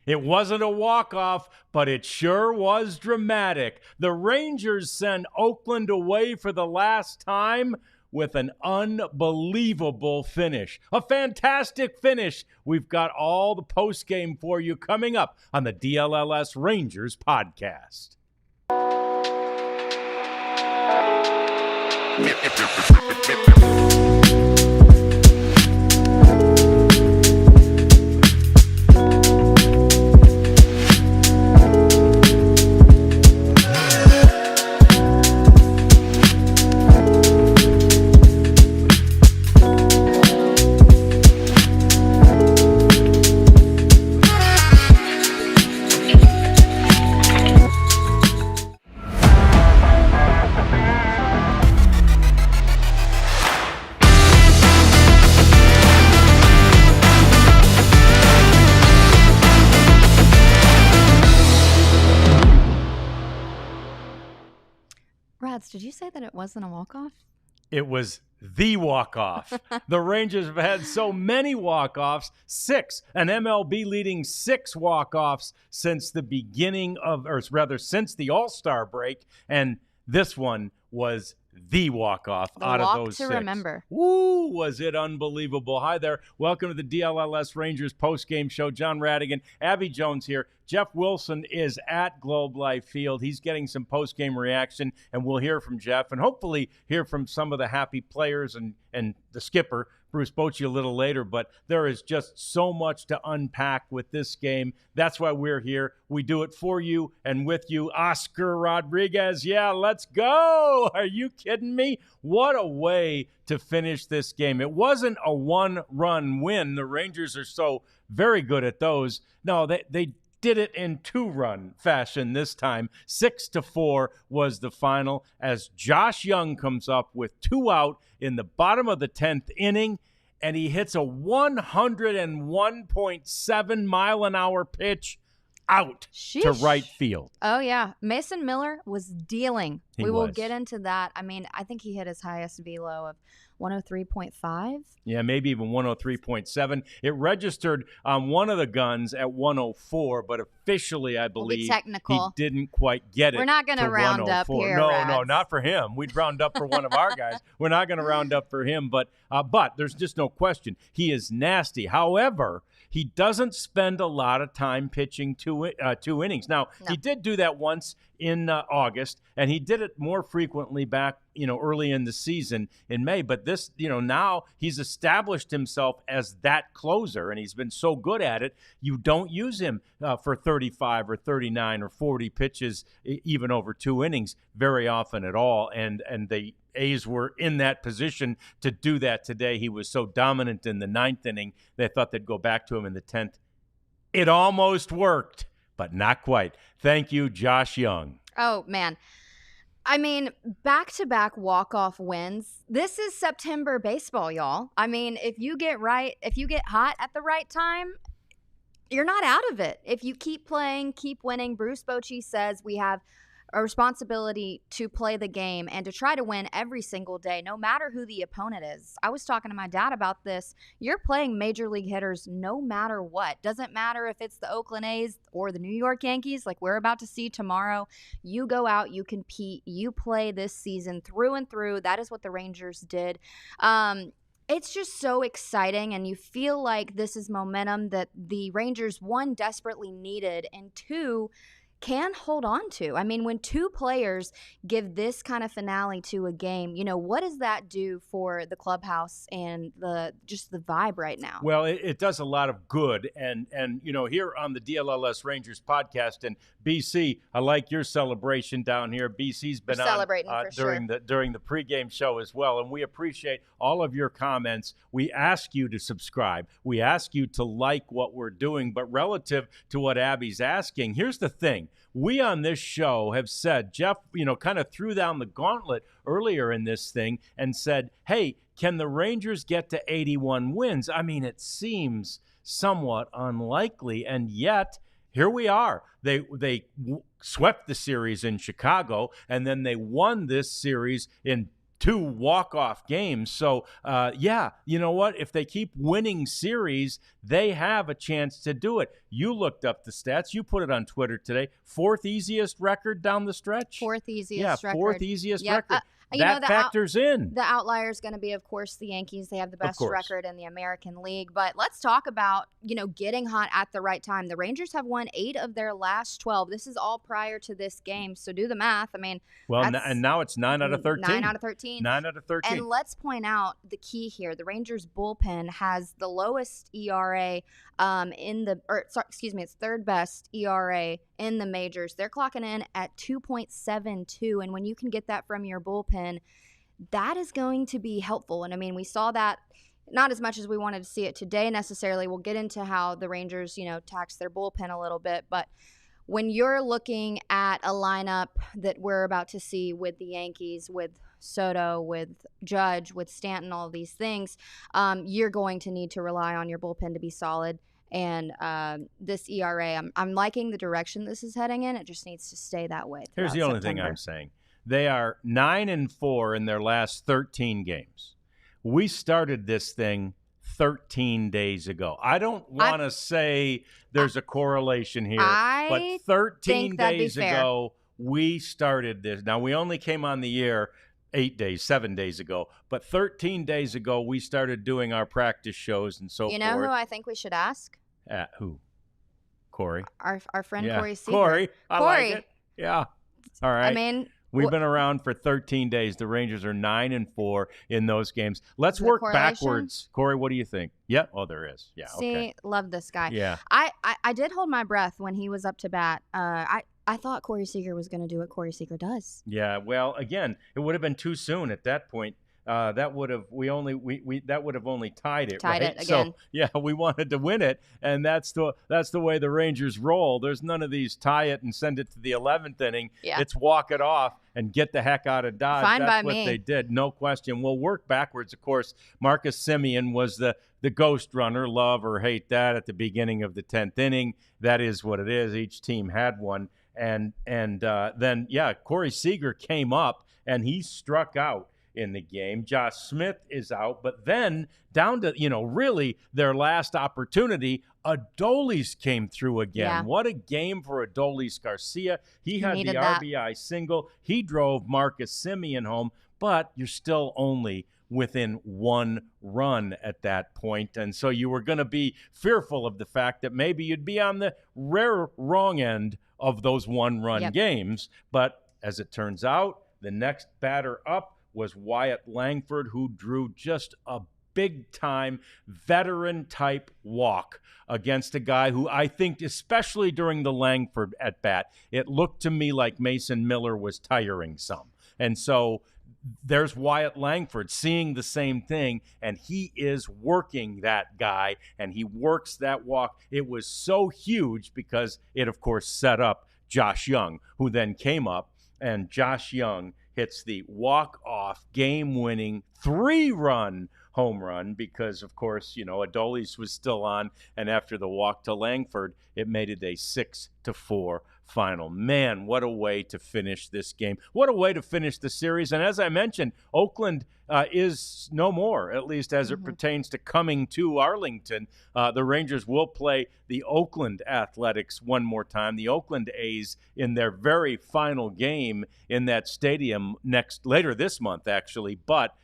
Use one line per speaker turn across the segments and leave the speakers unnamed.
It wasn't a walk-off, but it sure was dramatic. The Rangers send Oakland away for the last time with an unbelievable finish. A fantastic finish. We've got all the postgame for you coming up on the DLLS Rangers podcast.
Did you say that it wasn't a walk-off?
It was the walk-off. The Rangers have had so many walk-offs, 6, an MLB leading 6 walk-offs since the beginning of, or rather since the All-Star break, and this one was the walk-off out of those 6.
Remember.
Woo, was it unbelievable. Hi there. Welcome to the DLLS Rangers postgame show. John Radigan, Abby Jones here. Jeff Wilson is at Globe Life Field. He's getting some postgame reaction, and we'll hear from Jeff and hopefully hear from some of the happy players and the skipper, Bruce Bochy, a little later. But there is just so much to unpack with this game. That's why we're here. We do it for you and with you. Oscar Rodriguez, yeah, let's go. Are you kidding me? What a way to finish this game. It wasn't a one-run win. The Rangers are so very good at those. No, they did it in 2-run fashion this time. 6-4 was the final as Josh Young comes up with 2 out in the bottom of the 10th inning, and he hits a 101.7 mile an hour pitch out to right field.
Oh, yeah. Mason Miller was dealing.
We
will get into that. I mean, I think he hit his highest velo of 103.5.
Yeah, maybe even 103.7. It registered on one of the guns at 104, but officially, I believe,
technical.
He didn't quite get it.
We're not going to round up here.
No, not for him. We'd round up for one of our guys. We're not going to round up for him, but there's just no question. He is nasty. However, he doesn't spend a lot of time pitching 2 innings. Now, He did do that once in August, and he did it more frequently back, early in the season in May. But this, now he's established himself as that closer, and he's been so good at it. You don't use him for 35 or 39 or 40 pitches, even over 2 innings, very often at all. And the A's were in that position to do that today. He was so dominant in the 9th inning, they thought they'd go back to him in the 10th. It almost worked, but not quite. Thank you, Josh Young.
Oh, man. I mean, back-to-back walk-off wins. This is September baseball, y'all. I mean, if you get hot at the right time, you're not out of it. If you keep playing, keep winning, Bruce Bochy says we have a responsibility to play the game and to try to win every single day, no matter who the opponent is. I was talking to my dad about this. You're playing major league hitters no matter what. Doesn't matter if it's the Oakland A's or the New York Yankees, like we're about to see tomorrow. You go out, you compete, you play this season through and through. That is what the Rangers did. It's just so exciting, and you feel like this is momentum that the Rangers, 1, desperately needed, and 2, can hold on to. I mean, when 2 players give this kind of finale to a game, what does that do for the clubhouse and the vibe right now?
Well, it does a lot of good. And here on the DLLS Rangers podcast in BC, I like your celebration down here. BC's been
celebrating
on
during
the pregame show as well. And we appreciate all of your comments. We ask you to subscribe. We ask you to like what we're doing. But relative to what Abby's asking, here's the thing. We on this show have said, Jeff, kind of threw down the gauntlet earlier in this thing and said, hey, can the Rangers get to 81 wins? I mean, it seems somewhat unlikely, and yet here we are. They swept the series in Chicago, and then they won this series in 2 walk-off games. So, yeah, you know what? If they keep winning series, they have a chance to do it. You looked up the stats. You put it on Twitter today. 4th easiest record down the stretch?
4th easiest record.
Yeah, 4th easiest
Yep.
record. That factors in.
The outlier is going to be, of course, the Yankees. They have the best record in the American League. But let's talk about, getting hot at the right time. The Rangers have won 8 of their last 12. This is all prior to this game. So do the math. I mean,
and now it's 9 out of 13.
9 out of 13.
9 out of 13.
And let's point out the key here. The Rangers bullpen has the lowest ERA it's third best ERA in the majors. They're clocking in at 2.72. And when you can get that from your bullpen, that is going to be helpful. And I mean, we saw that not as much as we wanted to see it today necessarily. We'll get into how the Rangers, tax their bullpen a little bit. But when you're looking at a lineup that we're about to see with the Yankees, with Soto, with Judge, with Stanton, all of these things, you're going to need to rely on your bullpen to be solid. And this ERA, I'm liking the direction this is heading in. It just needs to stay that way.
Here's the only thing I'm saying. They are 9-4 in their last 13 games. We started this thing 13 days ago. I don't want to say there's a correlation here, but 13 days ago, we started this. Now, we only came on the air 7 days ago, but 13 days ago, we started doing our practice shows and so forth.
You know who I think we should ask?
Who? Corey.
Our friend Corey Seager.
Corey. I like it. Yeah. All right.
I mean,
we've been around for 13 days. The Rangers are 9-4 in those games. Let's work backwards. Corey, what do you think? Yeah. Oh, there is. Yeah.
See, love this guy.
Yeah.
I did hold my breath when he was up to bat. I thought Corey Seager was going to do what Corey Seager does.
Yeah. Well, again, it would have been too soon at that point. That would have only tied it.
Tied
right?
it again.
So yeah, we wanted to win it, and that's the way the Rangers roll. There's none of these tie it and send it to the 11th inning.
Yeah.
It's walk it off and get the heck out of Dodge.
Fine
that's
by
what
me.
they did, no question. We'll work backwards. Of course, Marcus Semien was the ghost runner. Love or hate that at the beginning of the 10th inning. That is what it is. Each team had one, and then Corey Seager came up and he struck out in the game. Josh Smith is out, but then down to, really their last opportunity, Adolis came through again.
Yeah.
What a game for Adolis Garcia. He had the
that.
RBI single. He drove Marcus Semien home, but you're still only within 1 run at that point. And so you were going to be fearful of the fact that maybe you'd be on the rare wrong end of those 1-run games. But as it turns out, the next batter up was Wyatt Langford, who drew just a big-time veteran-type walk against a guy who I think, especially during the Langford at-bat, it looked to me like Mason Miller was tiring some. And so there's Wyatt Langford seeing the same thing, and he is working that guy, and he works that walk. It was so huge because it, of course, set up Josh Young, who then came up, and Josh Young hits the walk-off, game-winning 3-run home run because, of course, Adolis was still on, and after the walk to Langford, it made it a 6-4 final. Man, what a way to finish this game. What a way to finish the series. And as I mentioned, Oakland is no more, at least as it pertains to coming to Arlington. The Rangers will play the Oakland Athletics one more time, the Oakland A's, in their very final game in that stadium later this month, actually. But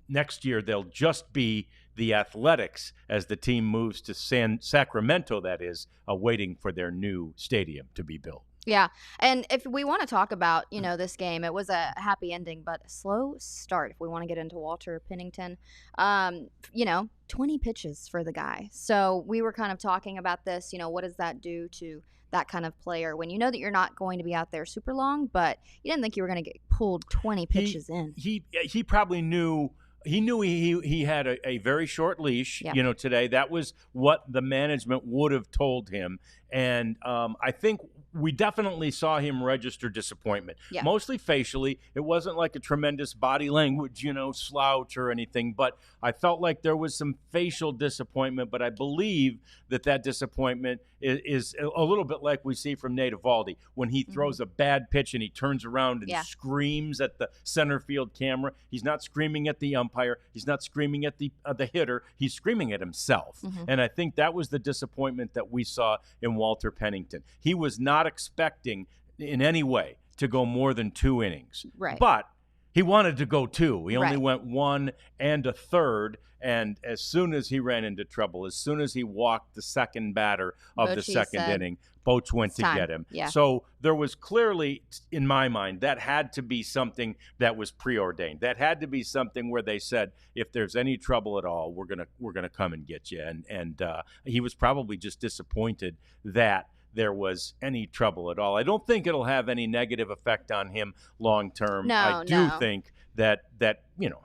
next year they'll just be the Athletics as the team moves to Sacramento, that is, waiting for their new stadium to be built.
Yeah, and if we want to talk about, this game, it was a happy ending, but a slow start if we want to get into Walter Pennington. 20 pitches for the guy. So we were kind of talking about this, what does that do to that kind of player when you know that you're not going to be out there super long, but you didn't think you were going to get pulled 20 pitches in.
He probably knew he knew he had a very short leash,
Yeah.
today. That was what the management would have told him. And I think we definitely saw him register disappointment,
Yeah.
mostly facially. It wasn't like a tremendous body language, slouch or anything, but I felt like there was some facial disappointment. But I believe that disappointment is a little bit like we see from Nate Eovaldi when he throws a bad pitch and he turns around and screams at the center field camera. He's not screaming at the umpire. He's not screaming at the hitter. He's screaming at himself. And I think that was the disappointment that we saw in Walter Pennington. He was not expecting in any way to go more than 2 innings.
Right.
But he wanted to go 2. He only
Right.
went 1 1/3. And as soon as he ran into trouble, as soon as he walked the second batter of the
Bochy
second
said,
inning, Boch went to
time.
get him.
Yeah.
So there was clearly, in my mind, that had to be something that was preordained. That had to be something where they said, if there's any trouble at all, we're gonna come and get you. And he was probably just disappointed that there was any trouble at all. I don't think it'll have any negative effect on him long term.
No,
I do
no.
think that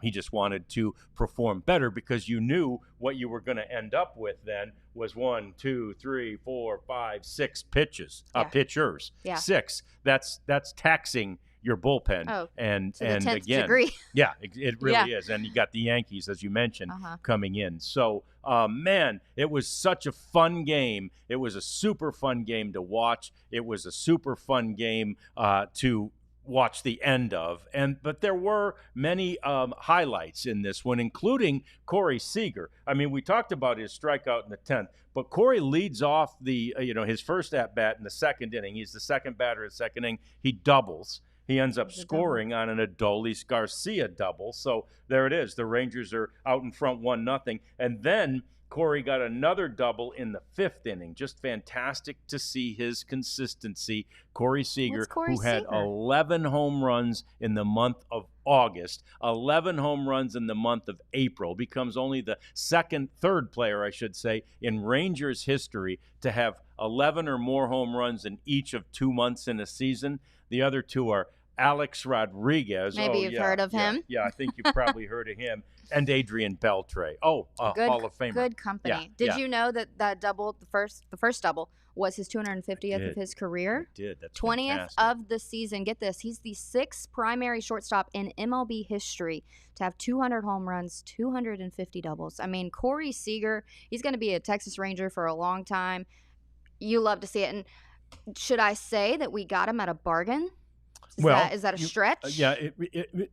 he just wanted to perform better, because you knew what you were going to end up with then was 1, 2, 3, 4, 5, 6 pitchers.
Yeah.
6. That's taxing your bullpen.
Oh,
and
to the 10th
again,
degree.
yeah, it really is. And you got the Yankees, as you mentioned, coming in. So, man, it was such a fun game. It was a super fun game to watch. It was a super fun game to watch the end of. But there were many highlights in this one, including Corey Seager. I mean, we talked about his strikeout in the 10th, but Corey leads off the his first at bat in the second inning. He's the second batter in the second inning. He doubles. He ends up scoring on an Adolis Garcia double. So there it is. The Rangers are out in front 1-0. And then Corey got another double in the 5th inning. Just fantastic to see his consistency. Corey Seager, who had 11 home runs in the month of August, 11 home runs in the month of April, becomes only the third player, I should say, in Rangers history to have 11 or more home runs in each of 2 months in a season. The other 2 are Alex Rodriguez.
Maybe you've heard of him.
Yeah, I think you've probably heard of him. And Adrian Beltre. Hall of Famer.
Good company. Did you know that double, the first double, was his 250th of his career?
I did. That's
20th
fantastic.
of the season. Get this. He's the 6th primary shortstop in MLB history to have 200 home runs, 250 doubles. I mean, Corey Seager, he's going to be a Texas Ranger for a long time. You love to see it. And should I say that we got him at a bargain? Is that a stretch?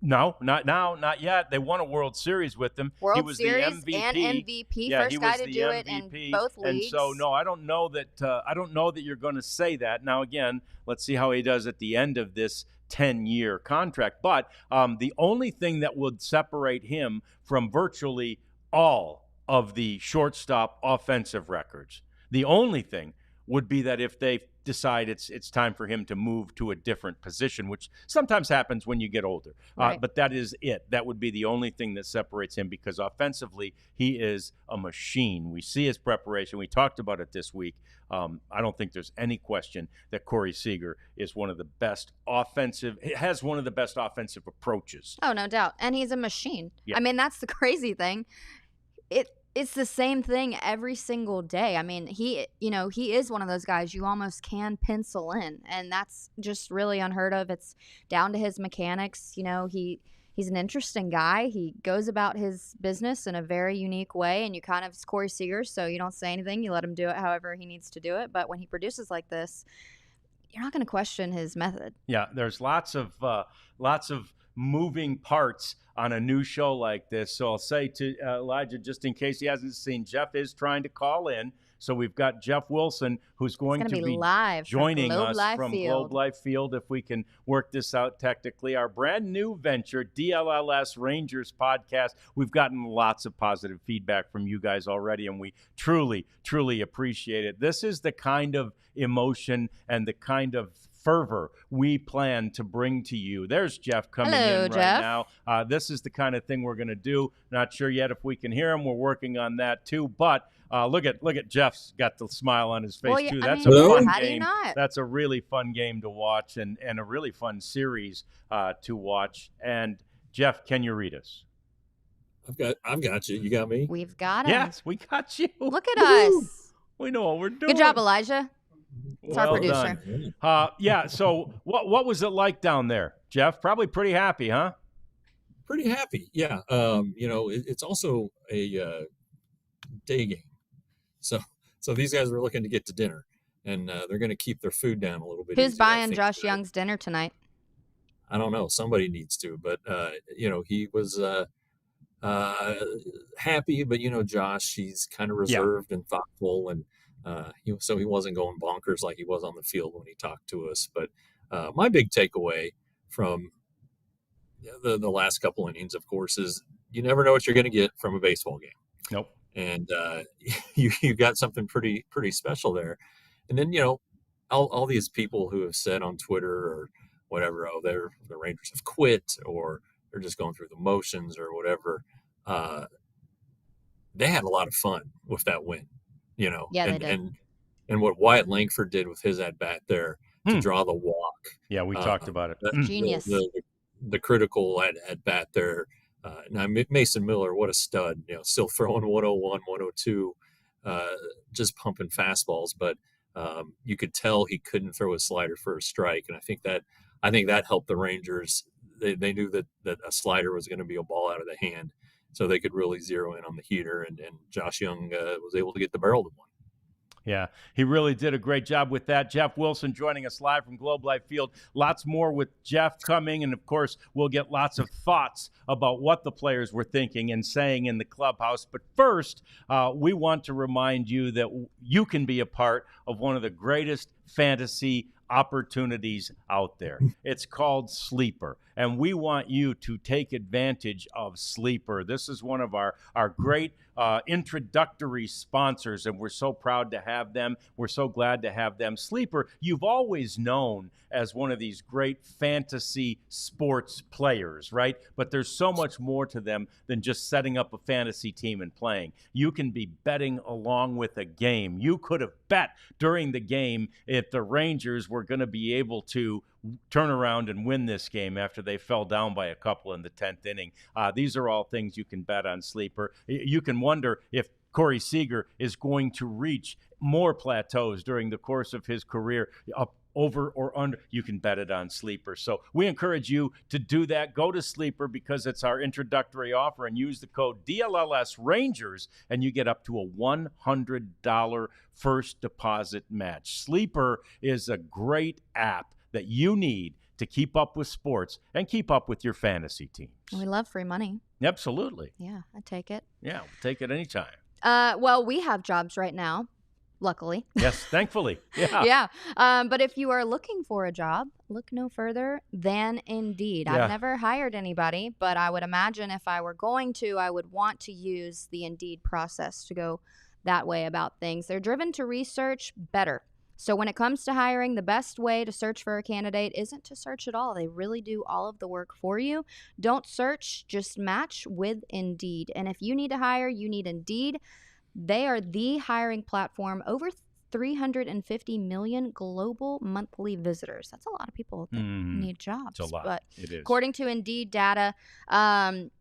No, not now, not yet. They won a World Series with him.
World
he was
Series
the MVP.
and MVP, first guy to do it in both leagues.
And so, no, I don't know that you're going to say that. Now, again, let's see how he does at the end of this 10-year contract. But the only thing that would separate him from virtually all of the shortstop offensive records, the only thing would be that if they decide it's time for him to move to a different position, which sometimes happens when you get older.
Right.
But that is it. That would be the only thing that separates him, because offensively, he is a machine. We see his preparation. We talked about it this week. I don't think there's any question that Corey Seager is one of the best has one of the best offensive approaches.
Oh, no doubt. And he's a machine.
Yeah.
I mean, that's the crazy thing. It's the same thing every single day. I mean, he is one of those guys you almost can pencil in, and that's just really unheard of. It's down to his mechanics. He's an interesting guy. He goes about his business in a very unique way, and it's Corey Seager, so you don't say anything. You let him do it however he needs to do it. But when he produces like this, you're not going to question his method.
Yeah, there's lots of moving parts on a new show like this. So I'll say to Elijah, just in case he hasn't seen, Jeff is trying to call in. So we've got Jeff Wilson, who's going to be
live
joining us from
Field.
Globe Life Field, if we can work this out technically. Our brand new venture, DLLS Rangers podcast. We've gotten lots of positive feedback from you guys already, and we truly, truly appreciate it. This is the kind of emotion and the kind of fervor we plan to bring to you. There's Jeff coming in right now. This is the kind of thing we're going to do. Not sure yet if we can hear him. We're working on that too. But look at Jeff's got the smile on his face too. That's a fun game. That's a really fun game to watch, and a really fun series to watch. And Jeff, can you read us?
I've got you. You got me.
We've got him.
Yes, we got you.
Look at
Woo-hoo.
us.
We know what we're doing.
Good job, Elijah. It's our
Well
producer.
done. Yeah. So what was it like down there, Jeff? Probably pretty happy, huh?
Pretty happy. Yeah. It's also a day game. So these guys were looking to get to dinner, and they're going to keep their food down a little bit.
Who's
easier, I
buying
think,
Josh
today.
Young's dinner tonight?
I don't know. Somebody needs to, but he was happy. But Josh, he's kind of reserved and thoughtful, and he wasn't going bonkers like he was on the field when he talked to us. But my big takeaway from the last couple innings, of course, is you never know what you're going to get from a baseball game.
Nope.
And you got something pretty special there. And then all these people who have said on Twitter or whatever, oh, the Rangers have quit, or they're just going through the motions or whatever. They had a lot of fun with that win,
Yeah, they did.
And what Wyatt Langford did with his at bat there to draw the walk.
Yeah, we talked about it.
Genius.
The critical at bat there. Now Mason Miller, what a stud! Still throwing 101, 102, just pumping fastballs. But you could tell he couldn't throw a slider for a strike, and I think that helped the Rangers. They knew that a slider was going to be a ball out of the hand, so they could really zero in on the heater. And Josh Young was able to get the barrel to one.
Yeah, he really did a great job with that. Jeff Wilson joining us live from Globe Life Field. Lots more with Jeff coming, and of course, we'll get lots of thoughts about what the players were thinking and saying in the clubhouse. But first, we want to remind you that you can be a part of one of the greatest fantasy opportunities out there. It's called Sleeper, and we want you to take advantage of Sleeper. This is one of our great introductory sponsors, and we're so proud to have them. We're so glad to have them. Sleeper, you've always known as one of these great fantasy sports players, right? But there's so much more to them than just setting up a fantasy team and playing. You can be betting along with a game. You could have bet during the game if the Rangers were going to be able to turn around and win this game after they fell down by a couple in the 10th inning. These are all things you can bet on Sleeper. You can wonder if Corey Seager is going to reach more plateaus during the course of his career, up over or under. You can bet it on Sleeper. So we encourage you to do that. Go to Sleeper because it's our introductory offer, and use the code DLLS Rangers, and you get up to a $100 first deposit match. Sleeper is a great app that you need to keep up with sports and keep up with your fantasy teams.
We love free money.
Absolutely.
Yeah, I take it.
Yeah, we'll take it anytime.
Well, we have jobs right now, luckily.
Yes, thankfully. Yeah.
Yeah. But if you are looking for a job, look no further than Indeed.
Yeah.
I've never hired anybody, but I would imagine if I were going to, I would want to use the Indeed process to go that way about things. They're driven to research better. So when it comes to hiring, the best way to search for a candidate isn't to search at all. They really do all of the work for you. Don't search, just match with Indeed. And if you need to hire, you need Indeed. They are the hiring platform. Over 350 million global monthly visitors. That's a lot of people that need jobs.
It's a lot.
But
it is.
according to Indeed data,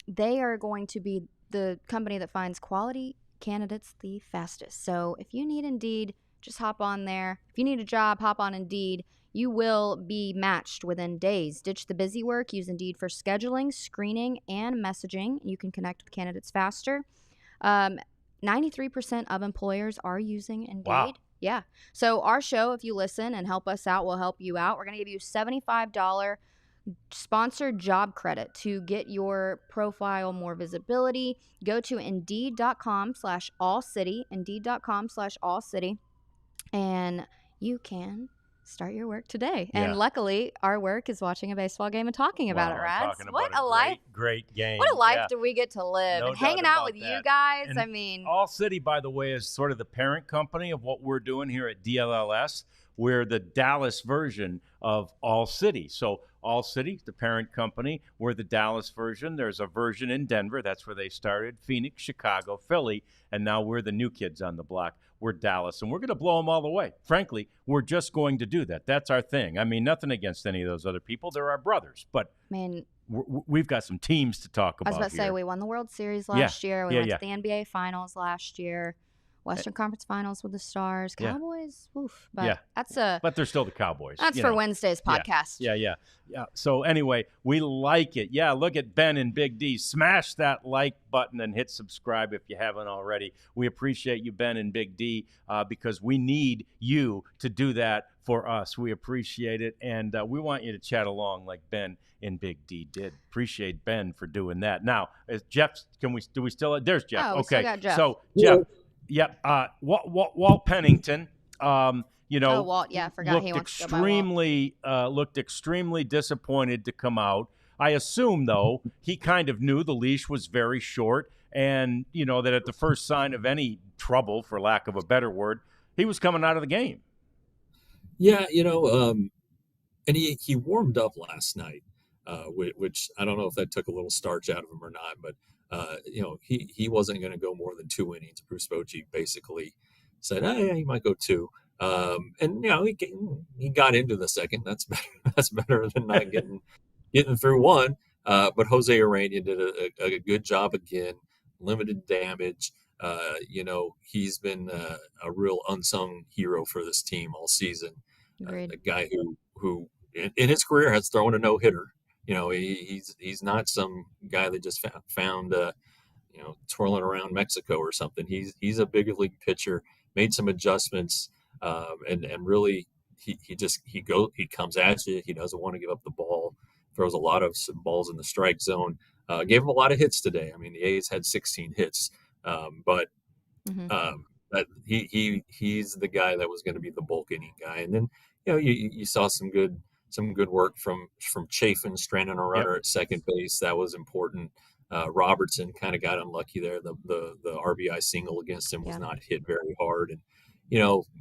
they are going to be the company that finds quality candidates the fastest. So if you need Indeed, just hop on there. If you need a job, hop on Indeed. You will be matched within days. Ditch the busy work. Use Indeed for scheduling, screening, and messaging. You can connect with candidates faster. 93% of employers are using Indeed.
Wow.
Yeah. So our show, if you listen and help us out, will help you out. We're going to give you $75 sponsored job credit to get your profile more visibility. Go to Indeed.com/AllCity, Indeed.com/AllCity, and you can start your work today.
Yeah.
And luckily, our work is watching a baseball game and talking about it, Rads.
Talking about
What
a
a life.
great game.
What a life
Yeah.
do we get to live,
No
and hanging
doubt
out
about
with you
that.
guys.
And
I mean,
AllCITY, by the way, is sort of the parent company of what we're doing here at DLLS. we're the Dallas version of ALLCITY. So ALLCITY, the parent company, we're the Dallas version. There's a version in Denver. That's where they started. Phoenix, Chicago, Philly, and now we're the new kids on the block. We're Dallas, and we're going to blow them all the way. Frankly, we're just going to do that. That's our thing. I mean, nothing against any of those other people. They're our brothers, but we've got some teams to talk about.
I was about to say, we won the World Series last year. We went to the NBA Finals last year. Western Conference Finals with the Stars. Cowboys, oof. But
but they're still the Cowboys.
That's for Wednesday's podcast.
Yeah. So anyway, we like it. Yeah, look at Ben and Big D. Smash that like button and hit subscribe if you haven't already. We appreciate you, Ben and Big D, because we need you to do that for us. We appreciate it, and we want you to chat along like Ben and Big D did. Appreciate Ben for doing that. Now, Jeff, do we still? There's Jeff.
Oh, we still got Jeff.
So Jeff. Yep. Walt Pennington,
Walt, I forgot he wants to go by Walt.
Looked extremely disappointed to come out. I assume, though, he kind of knew the leash was very short and, that at the first sign of any trouble, for lack of a better word, he was coming out of the game.
Yeah, and he warmed up last night, which I don't know if that took a little starch out of him or not, but he wasn't going to go more than 2 innings. Bruce Bochy basically said, "Hey, he might go 2." And he got into the second. That's better. That's better than not getting through 1. But Jose Urania did a good job again. Limited damage. He's been a real unsung hero for this team all season. A guy who in his career has thrown a no-hitter. He's not some guy that just found twirling around Mexico or something. He's a big league pitcher. Made some adjustments, and really he comes at you. He doesn't want to give up the ball. Throws a lot of balls in the strike zone. Gave him a lot of hits today. I mean, the A's had 16 hits, but he's the guy that was going to be the bulk inning guy. And then you saw some good work from Chafin, stranding a runner at second base. That was important. Robertson kind of got unlucky there. The RBI single against him was not hit very hard. And,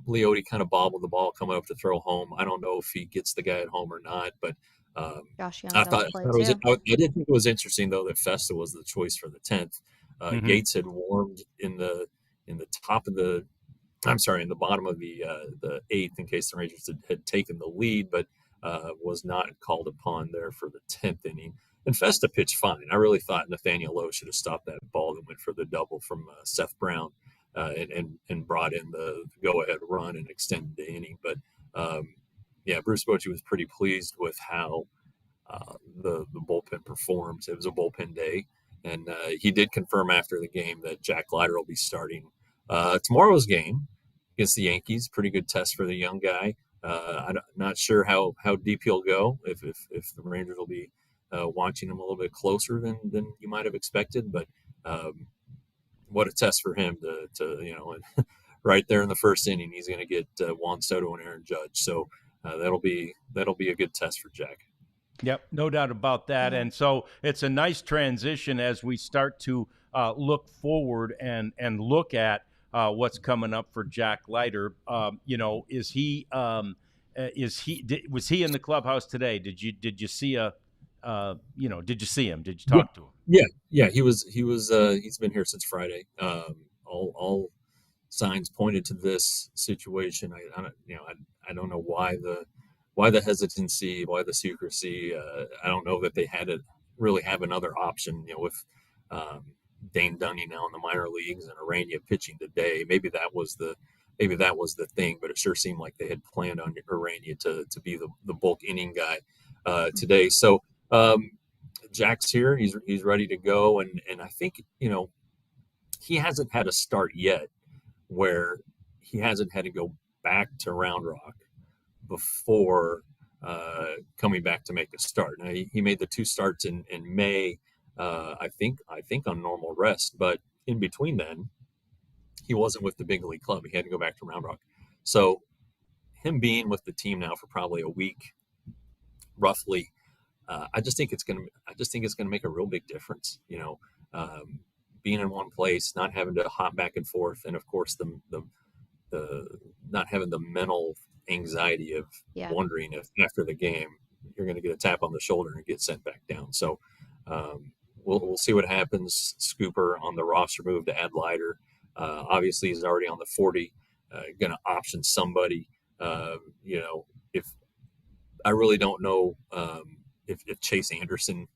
Leote kind of bobbled the ball coming up to throw home. I don't know if he gets the guy at home or not, but
Josh Young
I did think it was interesting, though, that Festa was the choice for the 10th. Gates had warmed in the bottom of the 8th in case the Rangers had taken the lead, but was not called upon there for the 10th inning. And Festa pitched fine. I really thought Nathaniel Lowe should have stopped that ball that went for the double from Seth Brown and brought in the go-ahead run and extended the inning. But, Bruce Bochy was pretty pleased with how the bullpen performed. It was a bullpen day, and he did confirm after the game that Jack Leiter will be starting tomorrow's game against the Yankees. Pretty good test for the young guy. I'm not sure how deep he'll go, if the Rangers will be watching him a little bit closer than you might have expected. But what a test for him to right there in the first inning, he's going to get Juan Soto and Aaron Judge. So that'll be a good test for Jack.
Yep, no doubt about that. And so it's a nice transition as we start to look forward and look at what's coming up for Jack Leiter. Was he in the clubhouse today? Did you see did you see him? Did you talk to him?
Yeah. He was. He's been here since Friday. All signs pointed to this situation. I don't know why the hesitancy, why the secrecy. I don't know that they had to really have another option. With Dane Dunning now in the minor leagues and Urania pitching today, maybe that was the thing. But it sure seemed like they had planned on Urania to be the bulk inning guy today. So Jack's here. He's ready to go, and I think he hasn't had a start yet where he hasn't had to go back to Round Rock before coming back to make a start. Now, he made the 2 starts in May, I think on normal rest, but in between then, he wasn't with the big league club. He had to go back to Round Rock. So him being with the team now for probably a week, roughly, I just think it's gonna make a real big difference. Being in one place, not having to hop back and forth, and of course the not having the mental anxiety of
Yeah.
wondering if after the game you're going to get a tap on the shoulder and get sent back down. So we'll see what happens. Scooper on the roster move to add Leiter. Obviously, he's already on the 40. Going to option somebody. If I really don't know if Chase Anderson.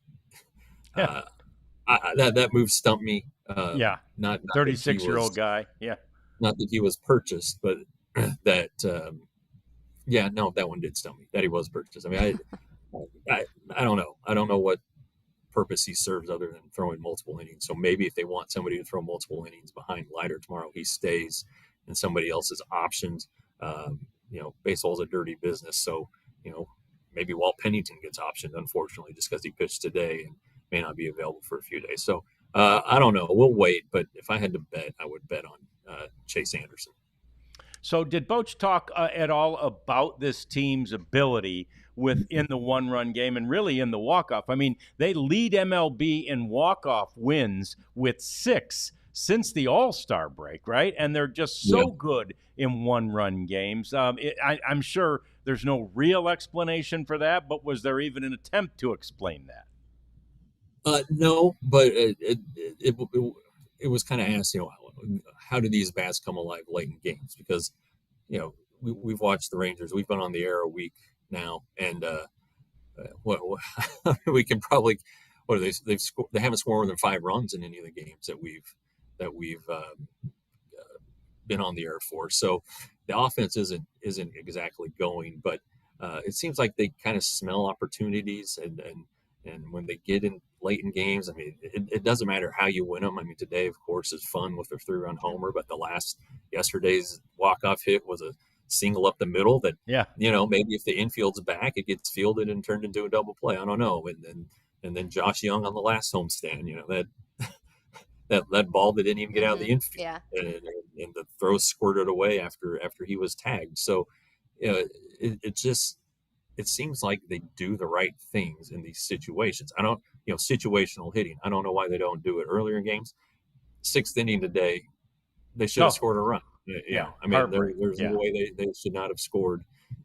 That move stumped me.
Yeah.
Not
36-year-old guy. Yeah.
Not that he was purchased, but that. No, that one did stump me. That he was purchased. I mean, I don't know. I don't know what purpose he serves other than throwing multiple innings. So maybe if they want somebody to throw multiple innings behind Leiter tomorrow, he stays and somebody else is optioned. Baseball's a dirty business. So, maybe Walt Pennington gets optioned, unfortunately, just because he pitched today and may not be available for a few days. So I don't know. We'll wait. But if I had to bet, I would bet on Chase Anderson.
So did Boch talk at all about this team's ability within the one-run game and really in the walk-off? I mean, they lead MLB in walk-off wins with 6 since the All-Star break, right? And they're just so good in one-run games. I'm sure there's no real explanation for that, but was there even an attempt to explain that?
No, but it was kind of asked, how do these bats come alive late in games? Because, we've watched the Rangers. We've been on the air a week now, and we can probably they haven't scored more than 5 runs in any of the games that we've been on the air for. So the offense isn't exactly going, but it seems like they kind of smell opportunities and when they get in late in games, I mean, it doesn't matter how you win them. I mean, today, of course, is fun with their 3-run homer, but yesterday's walk-off hit was a single up the middle that, maybe if the infield's back, it gets fielded and turned into a double play. I don't know. And then Josh Young on the last homestand, that ball that didn't even get out of the infield, and the throw squirted away after he was tagged. So, it seems like they do the right things in these situations. I don't, situational hitting. I don't know why they don't do it earlier in games. 6th inning today, they should have scored a run. I mean, there's no way they should not have scored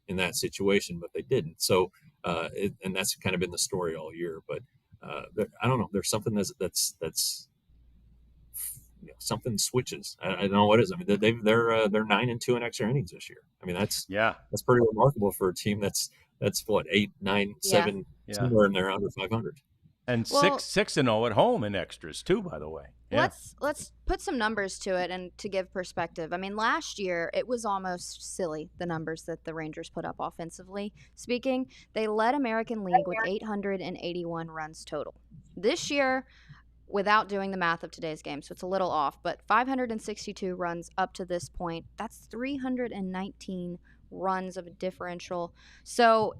in that situation, but they didn't. So, and that's kind of been the story all year. But I don't know. There's something that's something switches. I don't know what it is. I mean, they're 9-2 in extra innings this year. I mean, that's pretty remarkable for a team that's what 8, 9, 7 somewhere in there under 500.
And 6-0 at home in extras too, by the way.
Let's put some numbers to it and to give perspective. I mean, last year it was almost silly, the numbers that the Rangers put up offensively speaking. They led American League with 881 runs total. This year, without doing the math of today's game, so it's a little off, but 562 runs up to this point. That's 319 runs of a differential. So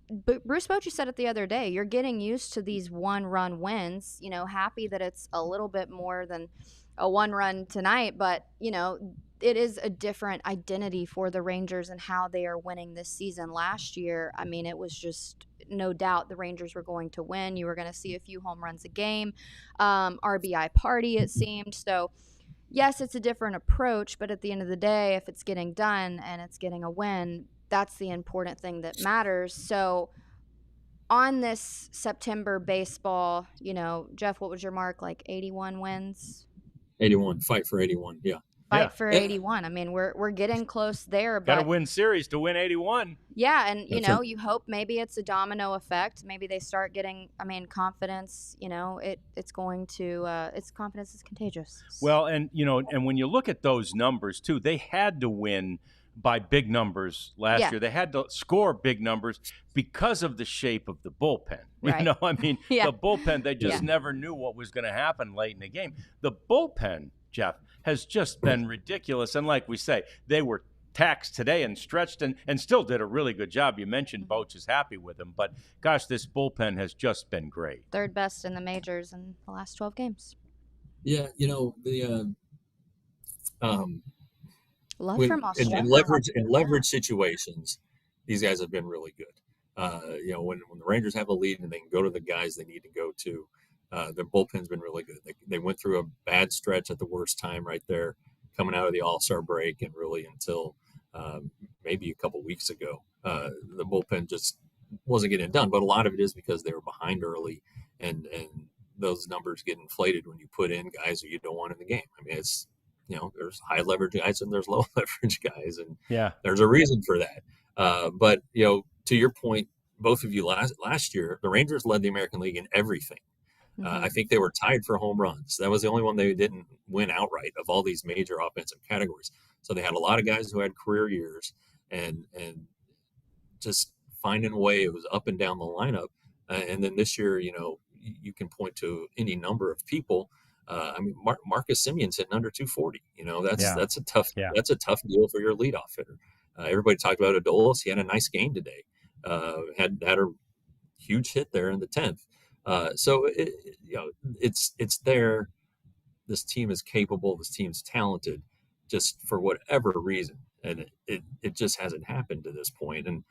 Bruce Bochy said it the other day, you're getting used to these 1-run wins, happy that it's a little bit more than a 1-run tonight, but it is a different identity for the Rangers and how they are winning this season. Last year, I mean, it was just no doubt the Rangers were going to win. You were going to see a few home runs a game, RBI party, it seemed. So yes, it's a different approach, but at the end of the day, if it's getting done and it's getting a win, that's the important thing that matters. So on this September baseball, Jeff, what was your mark? Like 81 wins?
81. Fight for 81. Yeah.
Fight for 81. I mean, we're getting close there.
Got to win series to win 81.
Yeah, and you hope maybe it's a domino effect. Maybe they start getting, confidence. It's going to. Its confidence is contagious.
Well, and when you look at those numbers too, they had to win by big numbers last year. They had to score big numbers because of the shape of the bullpen.
Right.
The bullpen, they just never knew what was going to happen late in the game. The bullpen, Jeff, has just been ridiculous. And like we say, they were taxed today and stretched and still did a really good job. You mentioned Boch is happy with them, but gosh, this bullpen has just been great.
Third best in the majors in the last 12 games.
Yeah, the
love from Australia.
In leverage situations, these guys have been really good. When the Rangers have a lead and they can go to the guys they need to go to, their bullpen's been really good. They went through a bad stretch at the worst time right there, coming out of the All-Star break, and really until maybe a couple weeks ago. The bullpen just wasn't getting it done, but a lot of it is because they were behind early, and those numbers get inflated when you put in guys who you don't want in the game. I mean, it's, there's high leverage guys and there's low leverage guys, and there's a reason for that. But to your point, both of you last year, the Rangers led the American League in everything. I think they were tied for home runs. That was the only one they didn't win outright of all these major offensive categories. So they had a lot of guys who had career years, and just finding a way, it was up and down the lineup. And then this year, you can point to any number of people. I mean, Marcus Simeon's hitting under 240. That's a tough deal for your leadoff hitter. Everybody talked about Adolis. He had a nice game today. Had a huge hit there in the 10th. So it's there. This team is capable. This team's talented, just for whatever reason, and it just hasn't happened to this point. And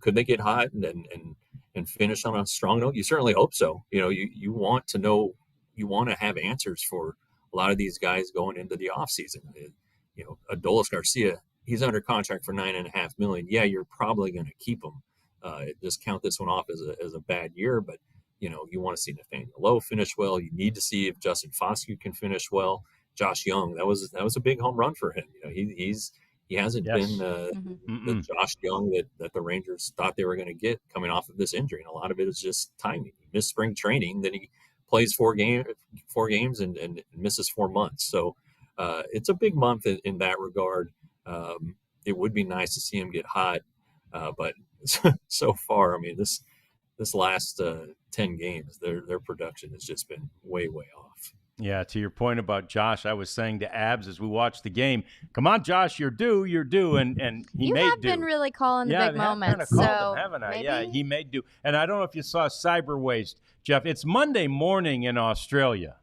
could they get hot and finish on a strong note? You certainly hope so. You want to know, you want to have answers for a lot of these guys going into the offseason. Adolis Garcia, he's under contract for $9.5 million. Yeah, you're probably going to keep him. Just count this one off as a bad year, but you want to see Nathaniel Lowe finish well. You need to see if Justin Foscue can finish well. Josh Young, that was a big home run for him. He hasn't been the Josh Young that the Rangers thought they were going to get coming off of this injury, and a lot of it is just timing. He missed spring training, then he plays 4 games and misses 4 months. So it's a big month in that regard. It would be nice to see him get hot, but so far, I mean, this last 10 games, their production has just been way off.
Yeah, to your point about Josh, I was saying to Abs as we watched the game, come on, Josh, you're due, and he
you
made
have
do.
been really calling the big moments,
so haven't I?
Maybe?
Yeah, he made do. And I don't know if you saw Cyber Waste, Jeff. It's Monday morning in Australia,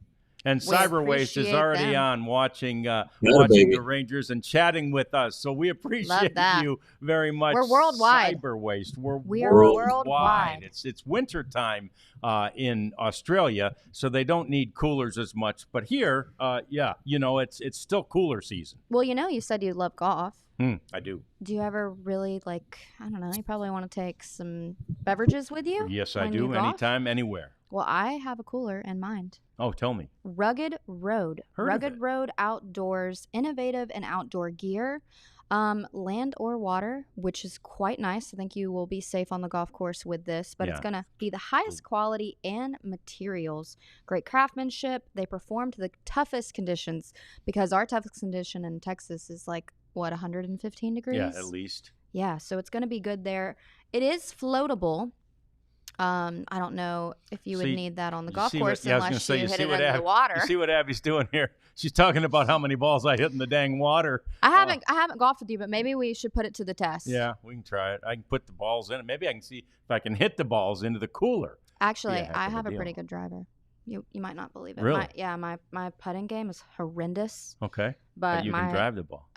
and Cyber Waste is already on watching the Rangers and chatting with us. So we appreciate you very much.
We're worldwide.
Cyber Waste. We
are worldwide.
It's winter time in Australia, so they don't need coolers as much. But here, it's still cooler season.
Well, you said you love golf.
I do.
Do you ever really, I don't know, you probably want to take some beverages with you?
Yes, I do. Anytime, anywhere.
Well, I have a cooler in mind.
Oh, tell me.
Rugged Road. Rugged Road Outdoors, innovative and outdoor gear, land or water, which is quite nice. I think you will be safe on the golf course with this, but it's going to be the highest quality and materials. Great craftsmanship. They perform to the toughest conditions, because our toughest condition in Texas is 115 degrees?
Yeah, at least.
Yeah, so it's going to be good there. It is floatable. I don't know if you would need that on the golf course unless you hit it into the water.
You see what Abby's doing here? She's talking about how many balls I hit in the dang water.
I haven't golfed with you, but maybe we should put it to the test.
Yeah, we can try it. I can put the balls in it. Maybe I can see if I can hit the balls into the cooler.
Actually, I have a pretty good driver. You might not believe it.
Really?
My putting game is horrendous.
Okay.
But
you can drive the ball.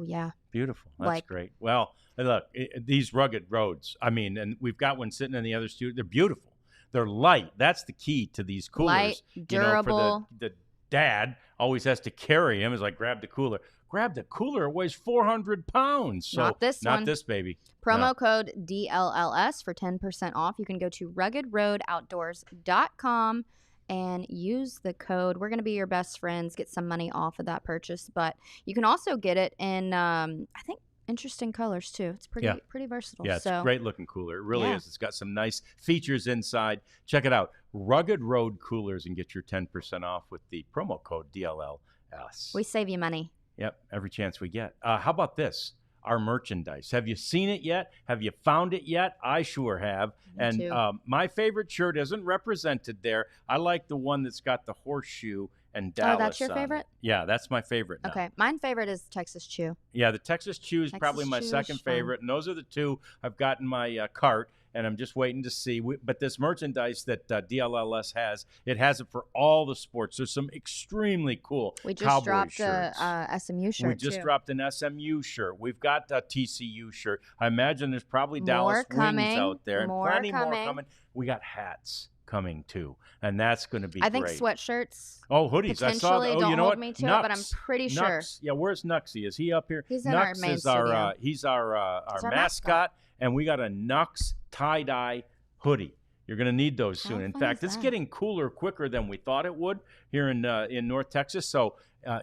Yeah.
Beautiful. That's great. Well, look, these rugged roads, I mean, and we've got one sitting in the other studio. They're beautiful. They're light. That's the key to these coolers.
Light, durable.
For the dad always has to carry him. Is grab the cooler. Grab the cooler. It weighs 400 pounds. So
not this one.
Not this baby.
Promo code DLLS for 10% off. You can go to ruggedroadoutdoors.com and use the code. We're going to be your best friends. Get some money off of that purchase. But you can also get it in, I think, interesting colors too. It's pretty versatile.
Yeah, it's a great looking cooler. It really is. It's got some nice features inside. Check it out. Rugged Road Coolers, and get your 10% off with the promo code DLLS.
We save you money.
Yep, every chance we get. How about this? Our merchandise. Have you seen it yet? Have you found it yet? I sure have.
Me too.
My favorite shirt isn't represented there. I like the one that's got the horseshoe and Dallas.
Oh, that's your favorite?
Yeah, that's my favorite now.
Okay, my favorite is Texas Chew.
Yeah, the Texas Chew is probably my second favorite, and those are the two I've got in my cart, and I'm just waiting to see. But this merchandise that DLLS has, it has it for all the sports. There's some extremely cool
We just dropped a SMU shirt,
We just dropped an SMU shirt. We've got a TCU shirt. I imagine there's probably Dallas Wings out there, and plenty more coming. We got hats. coming too, and that's going to be
I think
great.
sweatshirts.
Oh, hoodies! I saw.
Potentially,
Oh,
don't
you know
hold
what?
me to it,
Nux,
but I'm pretty sure.
Nux, yeah, where's Nuxie? Is he up here?
He's in
Nux
our main
is our
studio.
he's our mascot, and we got a Nux tie-dye hoodie. You're going to need those soon.
How
In
fun
fact,
is
it's
that?
getting cooler quicker than we thought it would here in North Texas. So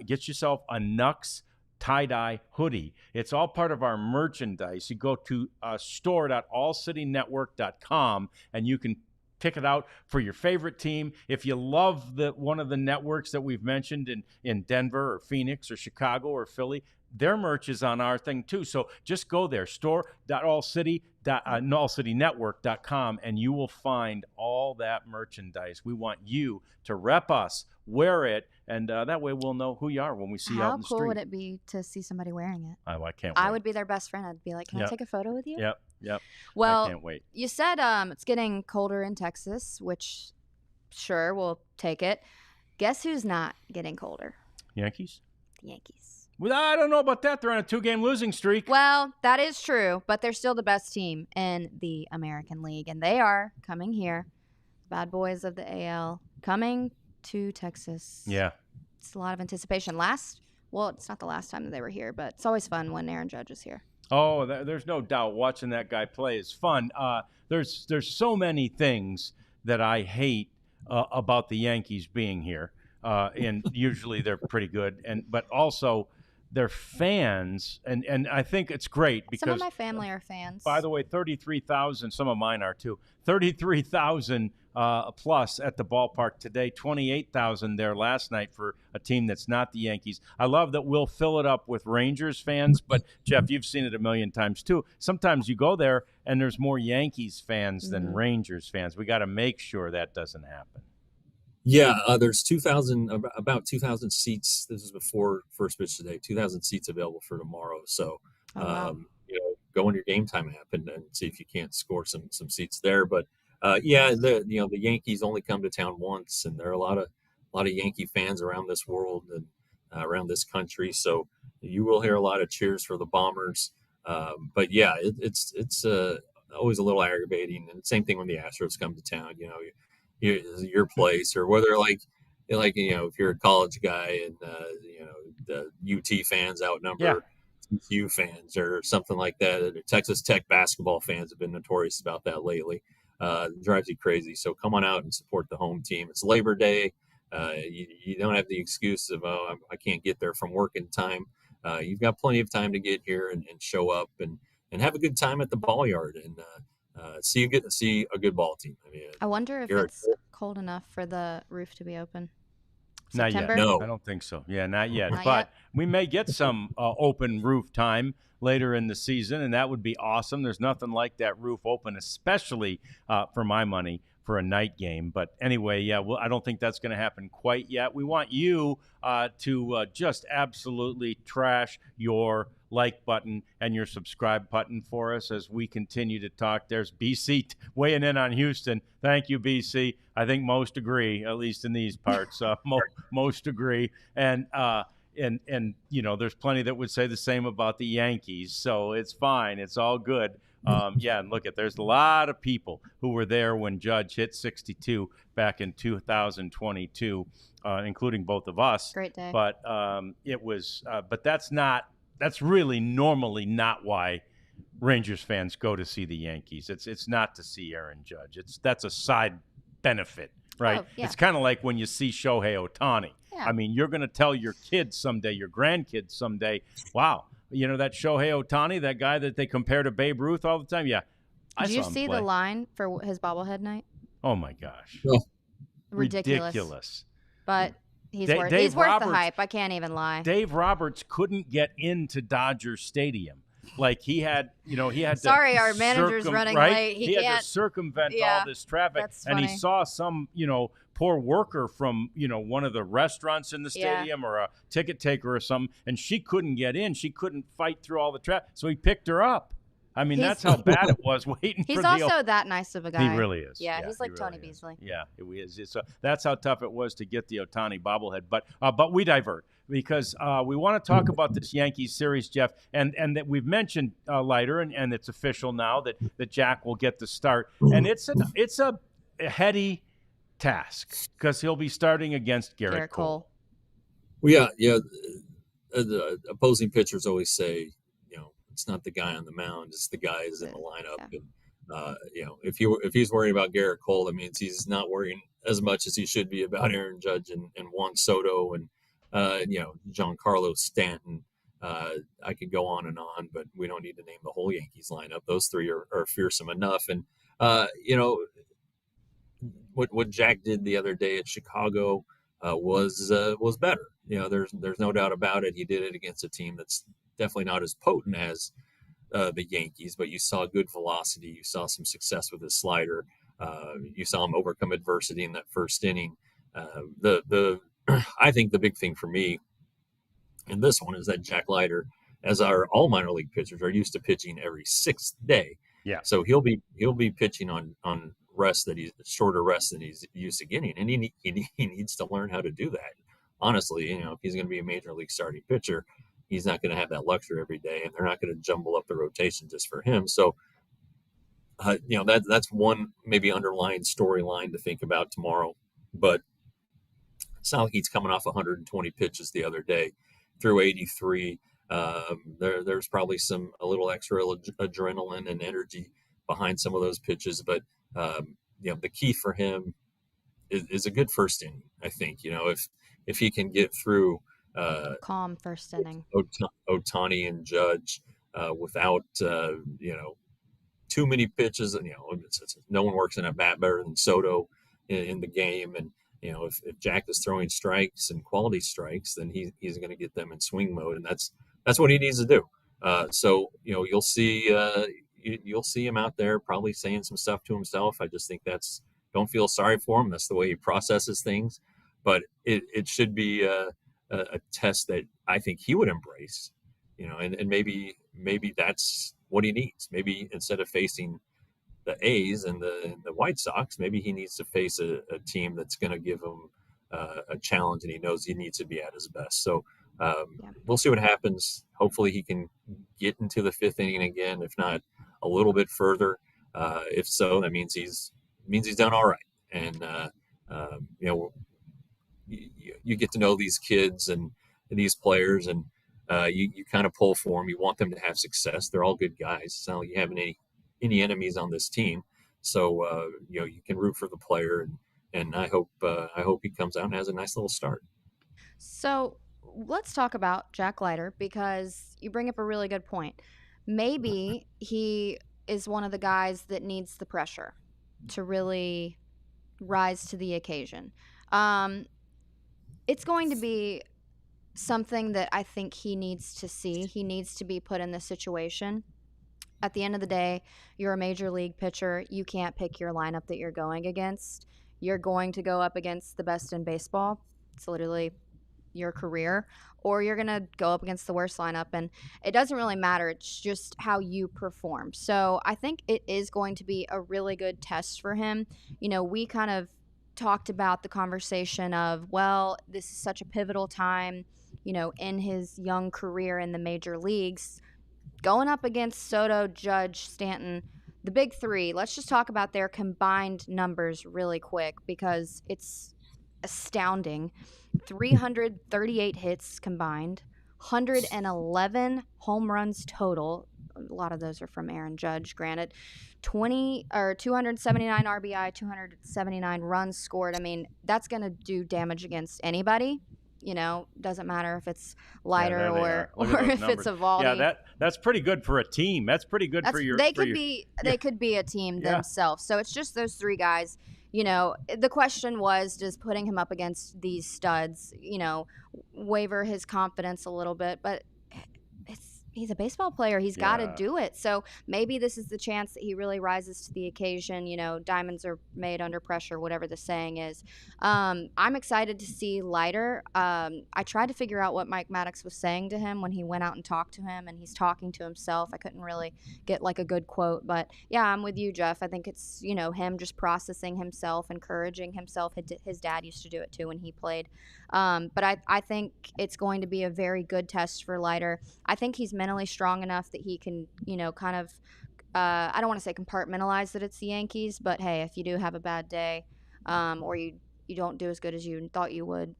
get yourself a Nux tie-dye hoodie. It's all part of our merchandise. You go to store.allcitynetwork.com and you can pick it out for your favorite team. If you love one of the networks that we've mentioned in Denver or Phoenix or Chicago or Philly, their merch is on our thing too. So just go there, store.allcitynetwork.com, and you will find all that merchandise. We want you to rep us, wear it, and that way we'll know who you are when we see you out
How
in the
cool
street.
would it be to see somebody wearing it?
Oh, I can't wait.
I would be their best friend. I'd be like, can I
Yep.
take a photo with you?
Yep. I
Well,
can't wait.
you said it's getting colder in Texas, which sure, we'll take it. Guess who's not getting colder?
Yankees?
The Yankees.
Well, I don't know about that. They're on a 2-game losing streak.
Well, that is true, but they're still the best team in the American League, and they are coming here. Bad boys of the AL coming to Texas.
Yeah.
It's a lot of anticipation. Well, it's not the last time that they were here, but it's always fun when Aaron Judge is here.
Oh, there's no doubt. Watching that guy play is fun. There's so many things that I hate about the Yankees being here, and usually they're pretty good. But also their fans, and I think it's great because
Some of my family are fans.
By the way, 33,000. Some of mine are too. 33,000 plus at the ballpark today. 28,000 there last night for a team that's not the Yankees. I love that we'll fill it up with Rangers fans, but Jeff, you've seen it a million times too. Sometimes you go there and there's more Yankees fans than Rangers fans. We got to make sure that doesn't happen.
Yeah, there's about 2,000 seats. This is before first pitch today. 2,000 seats available for tomorrow. So,
wow.
Go on your Game Time app and see if you can't score some seats there. But the Yankees only come to town once, and there are a lot of Yankee fans around this world and around this country. So you will hear a lot of cheers for the Bombers. But yeah, it's always a little aggravating. And same thing when the Astros come to town. Your place, or whether if you're a college guy and the UT fans outnumber TCU fans or something like that. Texas Tech basketball fans have been notorious about that lately. It drives you crazy. So come on out and support the home team. It's Labor Day. You don't have the excuse of I can't get there from work in time. You've got plenty of time to get here and show up and have a good time at the ball yard and see a good ball team. I mean,
I wonder if it's cold enough for the roof to be open.
Not
September?
yet.
No.
I don't think so. Yeah, not yet.
Not
But
yet.
we may get some open roof time later in the season, and that would be awesome. There's nothing like that roof open, especially for my money, for a night game. But anyway, yeah, I don't think that's going to happen quite yet. We want you to just absolutely trash your like button and your subscribe button for us as we continue to talk. There's BC weighing in on Houston. Thank you, BC. I think most agree, at least in these parts. Most agree. And there's plenty that would say the same about the Yankees. So it's fine. It's all good. And there's a lot of people who were there when Judge hit 62 back in 2022, including both of us.
Great day.
But but that's really normally not why Rangers fans go to see the Yankees. It's not to see Aaron Judge. That's a side benefit, right?
Oh, yeah.
It's kind of like when you see Shohei Ohtani.
Yeah.
I mean, you're going to tell your kids someday, your grandkids someday, wow, that Shohei Ohtani, that guy that they compare to Babe Ruth all the time? Yeah, I
Did
saw
you
him
see
play.
the line for his bobblehead night?
Oh, my gosh.
Oh.
Ridiculous. But he's worth
Dave
the
Roberts-
hype. I can't even lie.
Dave Roberts couldn't get into Dodger Stadium. Like he had to.
Sorry, our manager's running
right?
late. He
had
can't-
to circumvent
Yeah,
all this traffic,
that's
and he
funny.
saw some poor worker from one of the restaurants in the
Yeah.
stadium or a ticket taker or something, and she couldn't get in. She couldn't fight through all the traffic, so he picked her up. I mean,
He's-
that's how bad it was waiting
He's
for the.
also that nice of a guy.
He really is.
Yeah, he's like
he
Tony
really is.
Beasley.
Yeah, it is. So that's how tough it was to get the Ohtani bobblehead. But we divert because we want to talk about this Yankees series, Jeff, and that we've mentioned Leiter, and it's official now that Jack will get the start, and it's a heady task because he'll be starting against Garrett Cole.
Well, yeah. The opposing pitchers always say, it's not the guy on the mound, it's the guys in the lineup.
Yeah.
And if he's worrying about Garrett Cole, that means he's not worrying as much as he should be about Aaron Judge and Juan Soto and Giancarlo Stanton. I could go on and on, but we don't need to name the whole Yankees lineup. Those three are fearsome enough. And what Jack did the other day at Chicago was better. There's no doubt about it. He did it against a team that's definitely not as potent as the Yankees, but you saw good velocity. You saw some success with his slider. You saw him overcome adversity in that first inning. I think the big thing for me in this one is that Jack Leiter, as our all minor league pitchers, are used to pitching every sixth day.
Yeah.
So he'll be pitching on rest that he's shorter rest than he's used to getting, and he needs to learn how to do that. Honestly, if he's going to be a major league starting pitcher, he's not going to have that luxury every day, and they're not going to jumble up the rotation just for him. So, that's one maybe underlying storyline to think about tomorrow. But it's not like he's coming off 120 pitches the other day, through 83. There's probably a little extra adrenaline and energy behind some of those pitches, but the key for him is a good first inning. I think if he can get through
calm first inning,
Ohtani and Judge without too many pitches, no one works in a bat better than Soto in the game, and if Jack is throwing strikes and quality strikes, then he's going to get them in swing mode, and that's what he needs to do. So you'll see him out there probably saying some stuff to himself. I just think don't feel sorry for him. That's the way he processes things, but it should be a test that I think he would embrace, and maybe that's what he needs. Maybe instead of facing the A's and the White Sox, maybe he needs to face a team that's going to give him a challenge, and he knows he needs to be at his best. So we'll see what happens. Hopefully he can get into the fifth inning again, if not a little bit further. If so, that means he's done all right. And you get to know these kids and these players, and you kind of pull for them. You want them to have success. They're all good guys. It's not like you have any enemies on this team. So you can root for the player, and I hope he comes out and has a nice little start.
So let's talk about Jack Leiter, because you bring up a really good point. Maybe he is one of the guys that needs the pressure to really rise to the occasion. It's going to be something that I think he needs to see. He needs to be put in this situation. At the end of the day, you're a major league pitcher. You can't pick your lineup that you're going against. You're going to go up against the best in baseball. It's literally your career, or you're going to go up against the worst lineup, and it doesn't really matter. It's just how you perform. So I think it is going to be a really good test for him. We kind of talked about the conversation of, well, this is such a pivotal time, in his young career in the major leagues, going up against Soto, Judge, Stanton, the big three. Let's just talk about their combined numbers really quick, because it's astounding. 338 hits combined, 111 home runs total. A lot of those are from Aaron Judge, granted. 279 RBI, 279 runs scored. I mean, that's going to do damage against anybody. Doesn't matter if it's Leiter or if it's Eovaldi.
Yeah, that's pretty good for a team. That's pretty good for your. They
could be a team themselves. So it's just those three guys. The question was, does putting him up against these studs, waver his confidence a little bit? But he's a baseball player. He's got to do it. So maybe this is the chance that he really rises to the occasion. Diamonds are made under pressure, whatever the saying is. I'm excited to see Leiter. I tried to figure out what Mike Maddox was saying to him when he went out and talked to him, and he's talking to himself. I couldn't really get a good quote, but yeah, I'm with you, Jeff. I think it's, him just processing himself, encouraging himself. His dad used to do it too when he played. But I think it's going to be a very good test for Leiter. I think he's mentally strong enough that he can, kind of, I don't want to say compartmentalize that it's the Yankees, but hey, if you do have a bad day, or you don't do as good as you thought you would,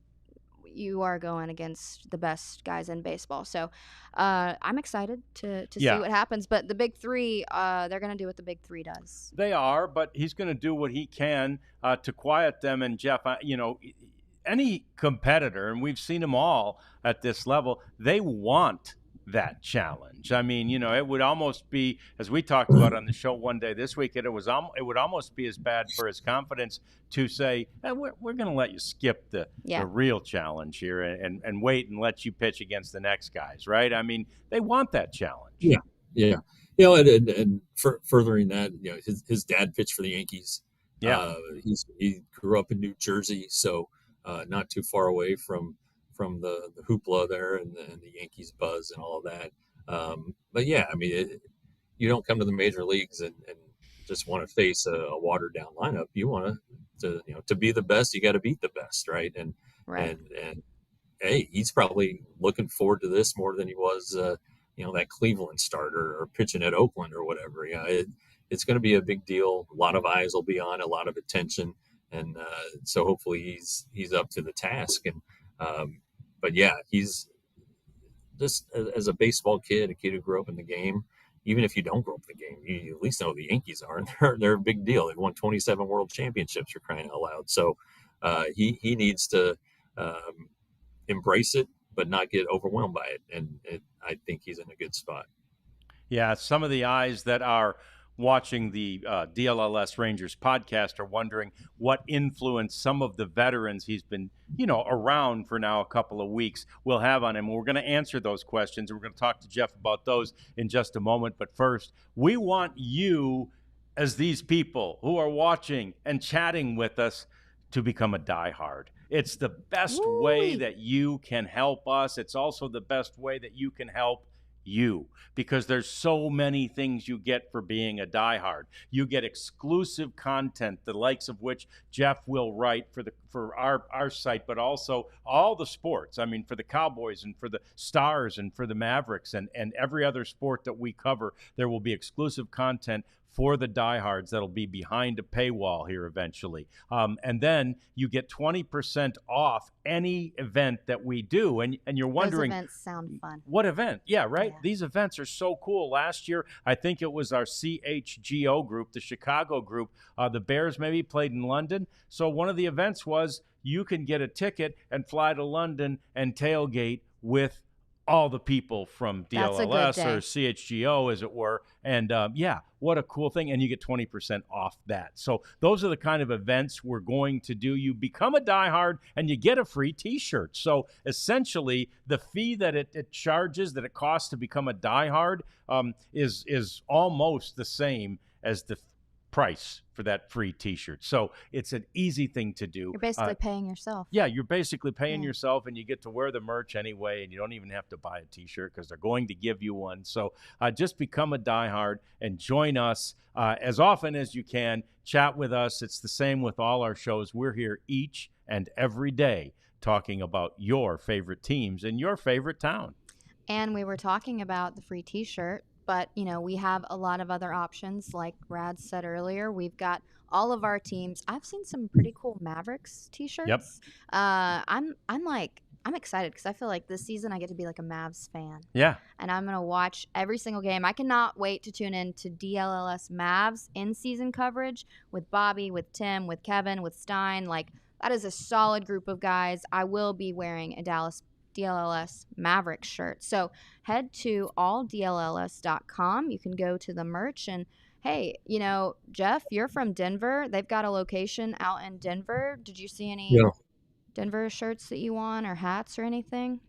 you are going against the best guys in baseball. So I'm excited to see
Yeah.
what happens. But the big three, they're going to do what the big three does.
They are, but he's going to do what he can to quiet them. And Jeff, any competitor, and we've seen them all at this level, they want that challenge. I mean, it would almost be, as we talked about on the show one day this week, it would almost be as bad for his confidence to say, we're going to let you skip the real challenge here and wait and let you pitch against the next guys, right? I mean, they want that challenge.
Yeah. And furthering that, his dad pitched for the Yankees.
Yeah.
He grew up in New Jersey, so not too far away from the hoopla there and the Yankees buzz and all of that. But yeah, I mean, you don't come to the major leagues and just want to face a watered down lineup. You want to be the best, you got to beat the best, right? And hey, he's probably looking forward to this more than he was that Cleveland starter or pitching at Oakland or whatever. It's going to be a big deal. A lot of eyes will be on, a lot of attention, and so hopefully he's up to the task. And but yeah, he's just as a baseball kid, a kid who grew up in the game. Even if you don't grow up in the game, you at least know who the Yankees are, and they're a big deal. They've won 27 World Championships, for crying out loud. So he needs to embrace it, but not get overwhelmed by it. And I think he's in a good spot.
Yeah, some of the eyes that are watching the DLLS Rangers podcast are wondering what influence some of the veterans he's been, around for now a couple of weeks will have on him. We're going to answer those questions. We're going to talk to Jeff about those in just a moment. But first, we want you, as these people who are watching and chatting with us, to become a diehard. It's the best way that you can help us. It's also the best way that you can help you, because there's so many things you get for being a diehard. You get exclusive content, the likes of which Jeff will write for our site, but also all the sports. I mean, for the Cowboys and for the Stars and for the Mavericks and every other sport that we cover, there will be exclusive content for the diehards that'll be behind a paywall here eventually. And then you get 20% off any event that we do. And you're wondering,
those events sound fun.
What event? Yeah, right? Yeah. These events are so cool. Last year, I think it was our CHGO group, the Chicago group. The Bears maybe played in London. So one of the events was you can get a ticket and fly to London and tailgate with all the people from DLLS or CHGO, as it were. And what a cool thing. And you get 20% off that. So those are the kind of events we're going to do. You become a diehard and you get a free t-shirt. So essentially the fee that it charges, that it costs to become a diehard is almost the same as the price for that free t-shirt. So it's an easy thing to do.
You're basically paying yourself.
Yeah, you're basically paying yourself, and you get to wear the merch anyway, and you don't even have to buy a t-shirt because they're going to give you one. So just become a diehard and join us as often as you can. Chat with us. It's the same with all our shows. We're here each and every day talking about your favorite teams in your favorite town.
And we were talking about the free t-shirt, but, we have a lot of other options. Like Brad said earlier, we've got all of our teams. I've seen some pretty cool Mavericks t-shirts.
Yep.
I'm excited because I feel like this season I get to be like a Mavs fan.
Yeah.
And I'm going to watch every single game. I cannot wait to tune in to DLLS Mavs in-season coverage with Bobby, with Tim, with Kevin, with Stein. Like, that is a solid group of guys. I will be wearing a DLLS Mavericks shirt. So head to alldlls.com. You can go to the merch, and hey, Jeff, you're from Denver. They've got a location out in Denver. Did you see any Denver shirts that you want or hats or anything?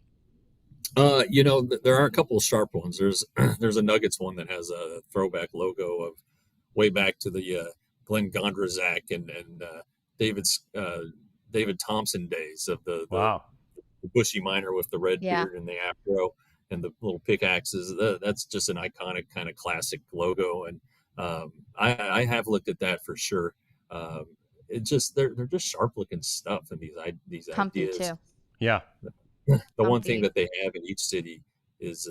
There are a couple of sharp ones. There's a Nuggets one that has a throwback logo of way back to the Glenn Gondrzak and David Thompson days of the bushy miner with the red beard and the afro and the little pickaxes. That's just an iconic kind of classic logo. And I have looked at that for sure. It's just they're just sharp looking stuff, and these
Comfy
ideas.
Too.
Yeah.
The one thing that they have in each city is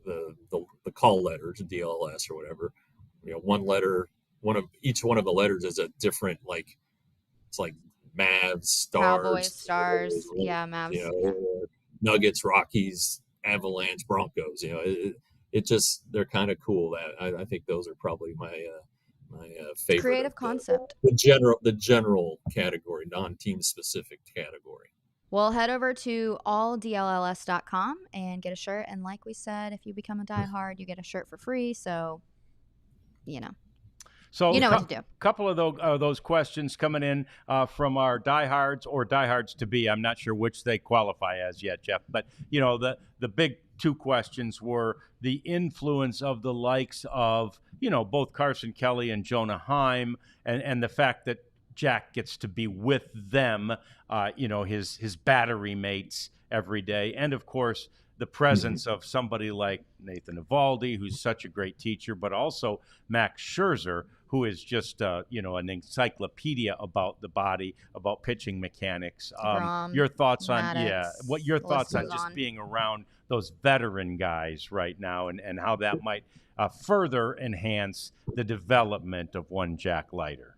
the call letters, DLLS or whatever. One letter each one of the letters is a different, like, it's like Mavs,
Cowboys,
Stars,
Stars, yeah, Mavs,
you
yeah.
know, Nuggets, Rockies, Avalanche, Broncos. You know, it just, they're kind of cool. That I think those are probably my favorite.
Creative concept.
The general category, non-team specific category.
Well, head over to alldlls.com and get a shirt. And like we said, if you become a diehard, you get a shirt for free. So,
So
you know what to do.
A couple of those questions coming in from our diehards or diehards to be. I'm not sure which they qualify as yet, Jeff. But, the big two questions were the influence of the likes of, both Carson Kelly and Jonah Heim, and the fact that Jack gets to be with them, his battery mates every day. And, of course, the presence of somebody like Nathan Eovaldi, who's such a great teacher, but also Max Scherzer, who is just, an encyclopedia about the body, about pitching mechanics. Your thoughts on, your thoughts on just being around those veteran guys right now, and how that might further enhance the development of one Jack Leiter.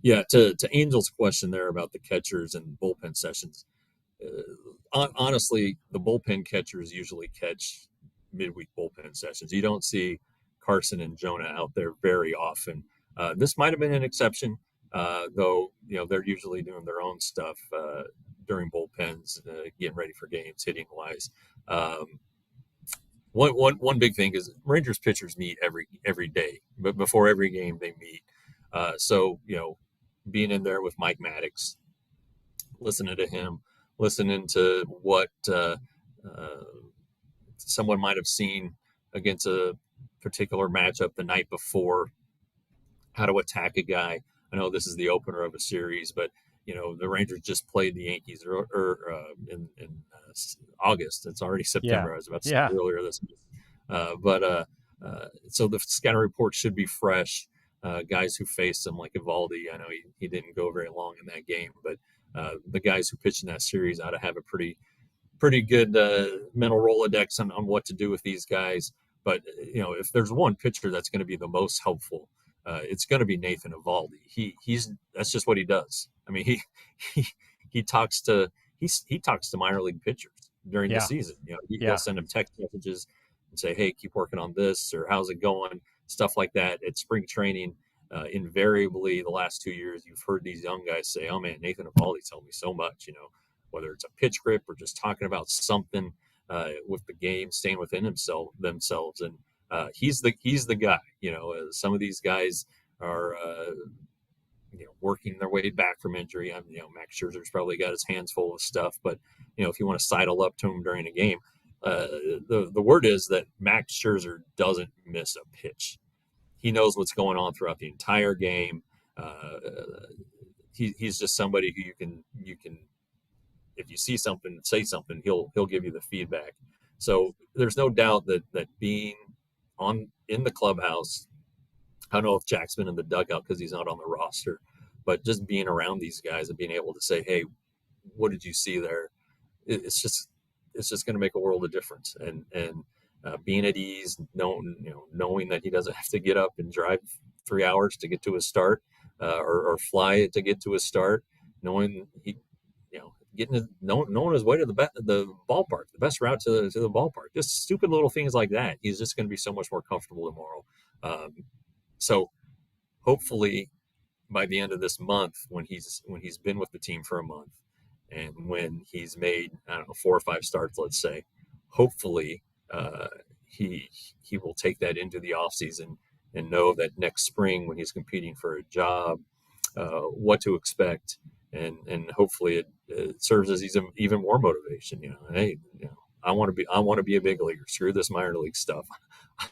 Yeah, to Angel's question there about the catchers and bullpen sessions, honestly, the bullpen catchers usually catch midweek bullpen sessions. You don't see Carson and Jonah out there very often. This might have been an exception, though. They're usually doing their own stuff during bullpens, getting ready for games, hitting wise. One big thing is Rangers pitchers meet every day, but before every game they meet. So being in there with Mike Maddox, listening to him, listening to what someone might have seen against a particular matchup the night before, how to attack a guy. I know this is the opener of a series, but the Rangers just played the Yankees in August. It's already September.
Yeah.
I was about to say earlier this week. So the scouting report should be fresh. Guys who faced him, like Eovaldi, I know he didn't go very long in that game, but the guys who pitched in that series ought to have a pretty good mental Rolodex on what to do with these guys. But if there's one pitcher that's going to be the most helpful, it's going to be Nathan Eovaldi. That's just what he does. I mean, he talks to minor league pitchers during the season. He'll send them text messages and say, "Hey, keep working on this," or "How's it going?" Stuff like that. At spring training, invariably the last 2 years, you've heard these young guys say, "Oh man, Nathan Eovaldi told me so much." Whether it's a pitch grip or just talking about something with the game, staying within themselves, and he's the guy. Some of these guys are working their way back from injury. Max Scherzer's probably got his hands full of stuff, but if you want to sidle up to him during a game, the word is that Max Scherzer doesn't miss a pitch. He knows what's going on throughout the entire game. He's just somebody who you can, if you see something, say something, he'll give you the feedback. So there's no doubt that being in the clubhouse, I don't know if Jack's been in the dugout because he's not on the roster, but just being around these guys and being able to say, "Hey, what did you see there?" It's just going to make a world of difference. And being at ease, knowing that he doesn't have to get up and drive 3 hours to get to his start, or fly to get to his start, knowing knowing his way to the ballpark, the best route to the ballpark, just stupid little things like that. He's just going to be so much more comfortable tomorrow. So hopefully by the end of this month, when he's been with the team for a month, and when he's made, 4 or 5 starts, let's say, hopefully he will take that into the offseason and know that next spring when he's competing for a job, what to expect. And hopefully it serves as even more motivation. Hey, I want to be a big leaguer. Screw this minor league stuff.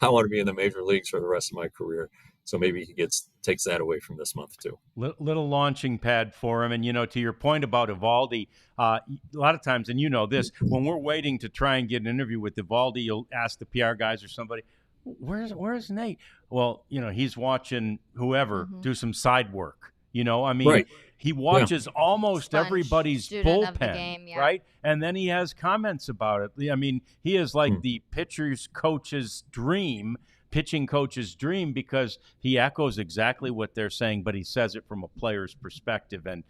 I want to be in the major leagues for the rest of my career. So maybe he takes that away from this month too.
Little launching pad for him. And, to your point about Eovaldi, a lot of times, and this, when we're waiting to try and get an interview with Eovaldi, you'll ask the PR guys or somebody, where's Nate? Well, he's watching whoever do some side work.
Right.
He watches almost everybody's bullpen,
game,
right? And then he has comments about it. I mean, he is like the pitcher's coach's dream pitching coach's dream, because he echoes exactly what they're saying, but he says it from a player's perspective, and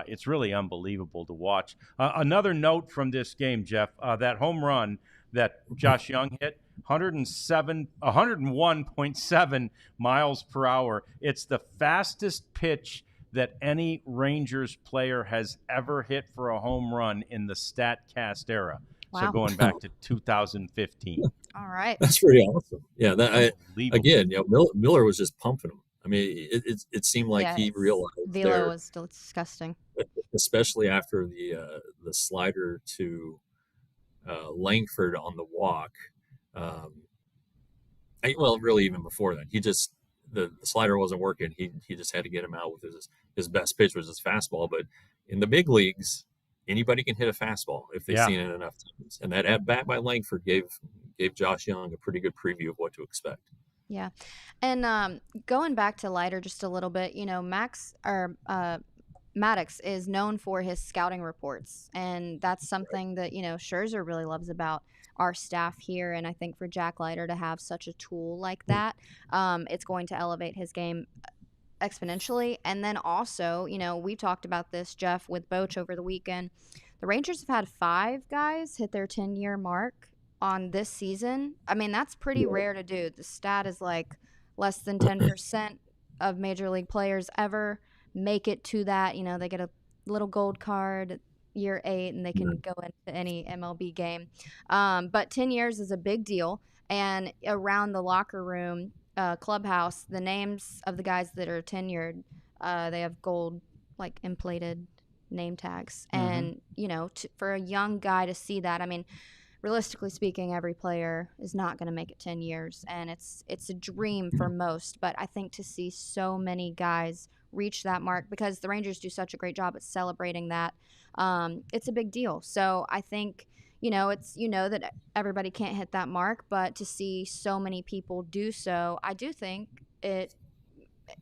it's really unbelievable to watch. Another note from this game, Jeff, that home run that Josh Young hit, 101.7 miles per hour. It's the fastest pitch that any Rangers player has ever hit for a home run in the StatCast era.
Wow.
So going back to 2015.
All right.
That's pretty awesome. Yeah,
Unbelievable.
Miller was just pumping him. I mean, it seemed like he realized
velo was still disgusting,
especially after the slider to Langford on the walk. Really even before that, the slider wasn't working. He just had to get him out with his best pitch, was his fastball. But in the big leagues, anybody can hit a fastball if they've seen it enough times. And that at bat by Langford gave Josh Young a pretty good preview of what to expect.
Yeah. And going back to Leiter just a little bit, Maddox is known for his scouting reports, and that's something that, Scherzer really loves about our staff here. And I think for Jack Leiter to have such a tool like that, it's going to elevate his game exponentially. And then also, we talked about this, Jeff, with Boch over the weekend. The Rangers have had 5 guys hit their 10-year mark on this season. I mean, that's pretty rare to do. The stat is like less than 10% of major league players ever make it to that. They get a little gold card year 8 and they can go into any MLB game. But 10 years is a big deal. And around the locker room, clubhouse, the names of the guys that are tenured, they have gold, like, inflated name tags. And, for a young guy to see that, I mean, realistically speaking, every player is not going to make it 10 years, and it's a dream for most. But I think to see so many guys reach that mark, because the Rangers do such a great job at celebrating that, it's a big deal. So I think, it's, that everybody can't hit that mark, but to see so many people do so, I do think it,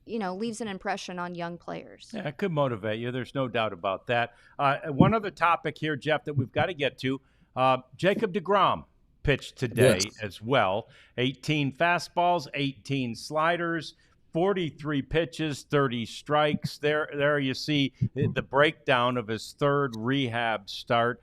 leaves an impression on young players.
Yeah, it could motivate you. There's no doubt about that. One other topic here, Jeff, that we've got to get to. Jacob deGrom pitched today as well. 18 fastballs, 18 sliders, 43 pitches, 30 strikes. There you see the breakdown of his third rehab start.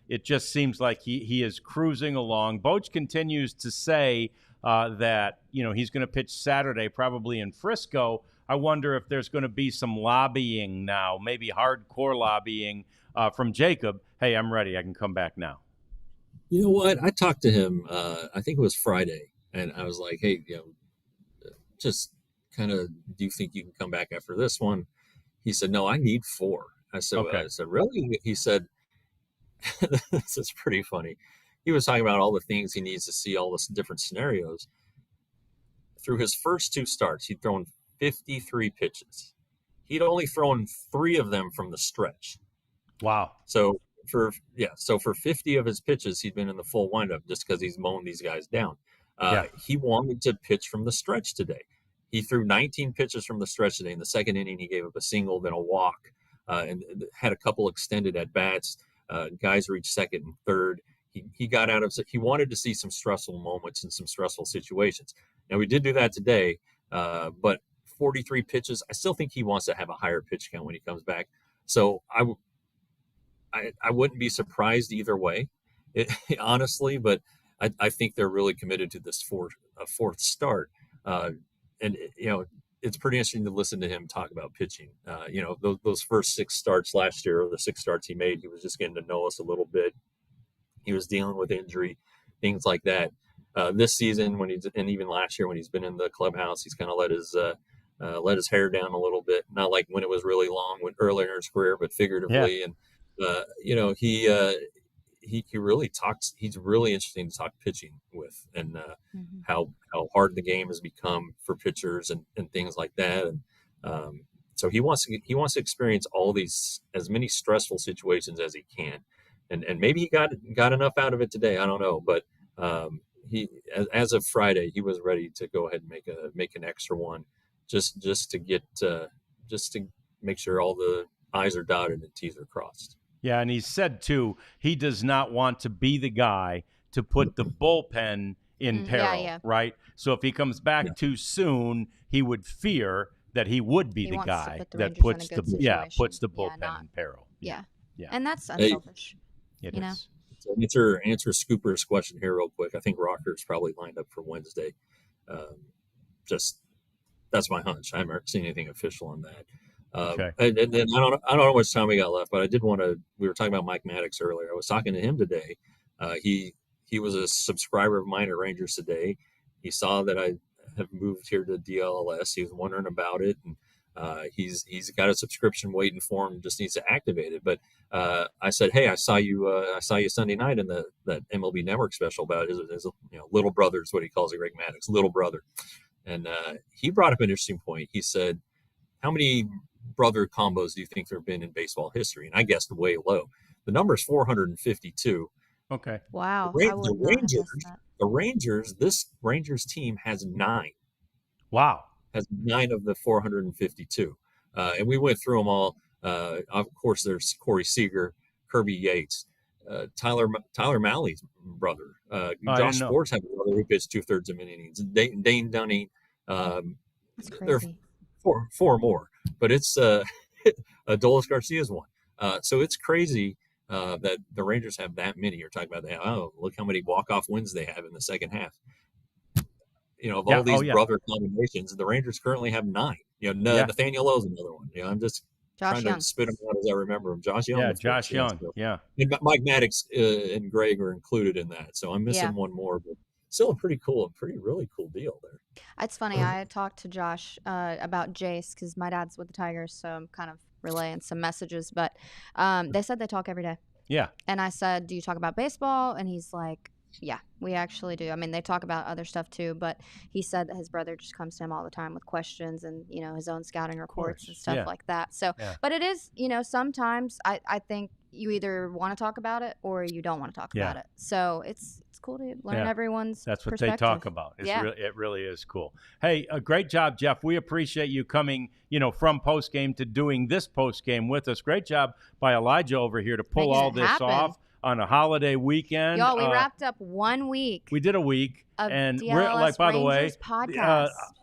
It just seems like he is cruising along. Boch continues to say that he's going to pitch Saturday, probably in Frisco. I wonder if there's going to be some lobbying now, maybe hardcore lobbying from Jacob. Hey, I'm ready. I can come back now.
You know what? I talked to him, I think it was Friday, and I was like, hey, just kind of, do you think you can come back after this one? He said, no, I need 4. I said, really? He said, this is pretty funny. He was talking about all the things he needs to see, all the different scenarios. Through his first 2 starts, he'd thrown 53 pitches. He'd only thrown 3 of them from the stretch.
Wow.
So for 50 of his pitches, he'd been in the full windup just because he's mowing these guys down. He wanted to pitch from the stretch today. He threw 19 pitches from the stretch today. In the second inning, he gave up a single, then a walk, and had a couple extended at bats. Guys reached second and third. He got out of. He wanted to see some stressful moments and some stressful situations. Now we did do that today, but 43 pitches. I still think he wants to have a higher pitch count when he comes back. So I wouldn't be surprised either way, honestly. But I think they're really committed to this fourth start, and it's pretty interesting to listen to him talk about pitching. Those first 6 starts last year, or the 6 starts he made, he was just getting to know us a little bit. He was dealing with injury, things like that. This season, and even last year when he's been in the clubhouse, he's kind of let his hair down a little bit. Not like when it was really long earlier in his career, but figuratively.
Yeah.
And he really talks. He's really interesting to talk pitching with, and how hard the game has become for pitchers and things like that. And so he wants to experience all these, as many stressful situations as he can. And maybe he got enough out of it today. I don't know, but he, as of Friday, he was ready to go ahead and make an extra one, just to make sure all the I's are dotted and T's are crossed.
Yeah, and he said too, he does not want to be the guy to put the bullpen in peril, right? So if he comes back too soon, he would fear that he would be the guy that puts the bullpen in peril.
Yeah. And that's unselfish.
It is.
So answer Scooper's question here real quick. I think Rocker's probably lined up for Wednesday. Just that's my hunch. I haven't seen anything official on that.
Okay.
And then I don't know how much time we got left, but I did want to. We were talking about Mike Maddox earlier. I was talking to him today. He was a subscriber of mine at Rangers today. He saw that I have moved here to DLLS. He was wondering about it, and he's got a subscription waiting for him. Just needs to activate it. But I said, hey, I saw you Sunday night in that MLB Network special about his little brother is what he calls it, Greg Maddox, little brother. And he brought up an interesting point. He said, how many brother combos do you think there have been in baseball history? And I guessed way low. The number is 452.
Okay.
Wow.
The Rangers, this Rangers team has 9.
Wow.
Has 9 of the 452. And we went through them all. Of course, there's Corey Seager, Kirby Yates, Tyler Malley's brother. Josh Sports had a brother who pitched 2/3 of an innings. Dane Dunning.
That's crazy.
There are four more, but it's Adolis Garcia's one. So it's crazy that the Rangers have that many. You're talking about that. Oh, look how many walk-off wins they have in the second half. Of all these brother combinations, the Rangers currently have 9. Nathaniel Lowe's another one. I'm just trying to spit them out as I remember them. Josh Young.
Yeah, Josh Young. Yeah.
And Mike Maddox and Greg are included in that. So I'm missing one more, but still a really cool deal there.
It's funny. I talked to Josh about Jace because my dad's with the Tigers, so I'm kind of relaying some messages. But they said they talk every day.
Yeah.
And I said, do you talk about baseball? And he's like, yeah, we actually do. I mean, they talk about other stuff too, but he said that his brother just comes to him all the time with questions and, his own scouting reports and stuff like that. So, but it is, sometimes I think you either want to talk about it or you don't want to talk about it. So it's cool to learn everyone's
That's what
perspective.
They talk about. It really is cool. Hey, a great job, Jeff. We appreciate you coming, from postgame to doing this postgame with us. Great job by Elijah over here to pull all this off on a holiday weekend.
Y'all, we wrapped up 1 week.
We did a week.
And
we're like, by the way,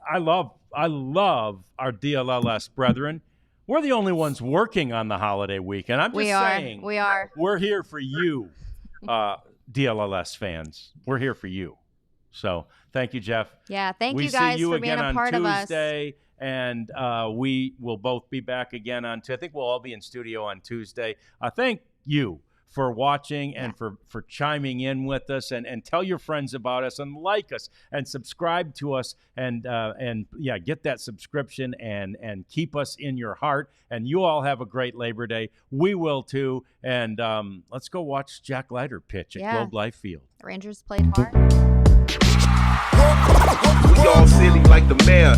I love our DLLS brethren. We're the only ones working on the holiday weekend. I'm just saying.
We are.
We're here for you, DLLS fans. We're here for you. So thank you, Jeff.
Yeah, thank you guys for being a part of us.
We see you again on Tuesday, and we will both be back again on Tuesday. I think we'll all be in studio on Tuesday. Thank you for watching and for chiming in with us, and tell your friends about us, and like us, and subscribe to us, and get that subscription, and keep us in your heart. And you all have a great Labor Day. We will too. And let's go watch Jack Leiter pitch at Globe Life Field.
The Rangers played hard.
We all silly like the mayor.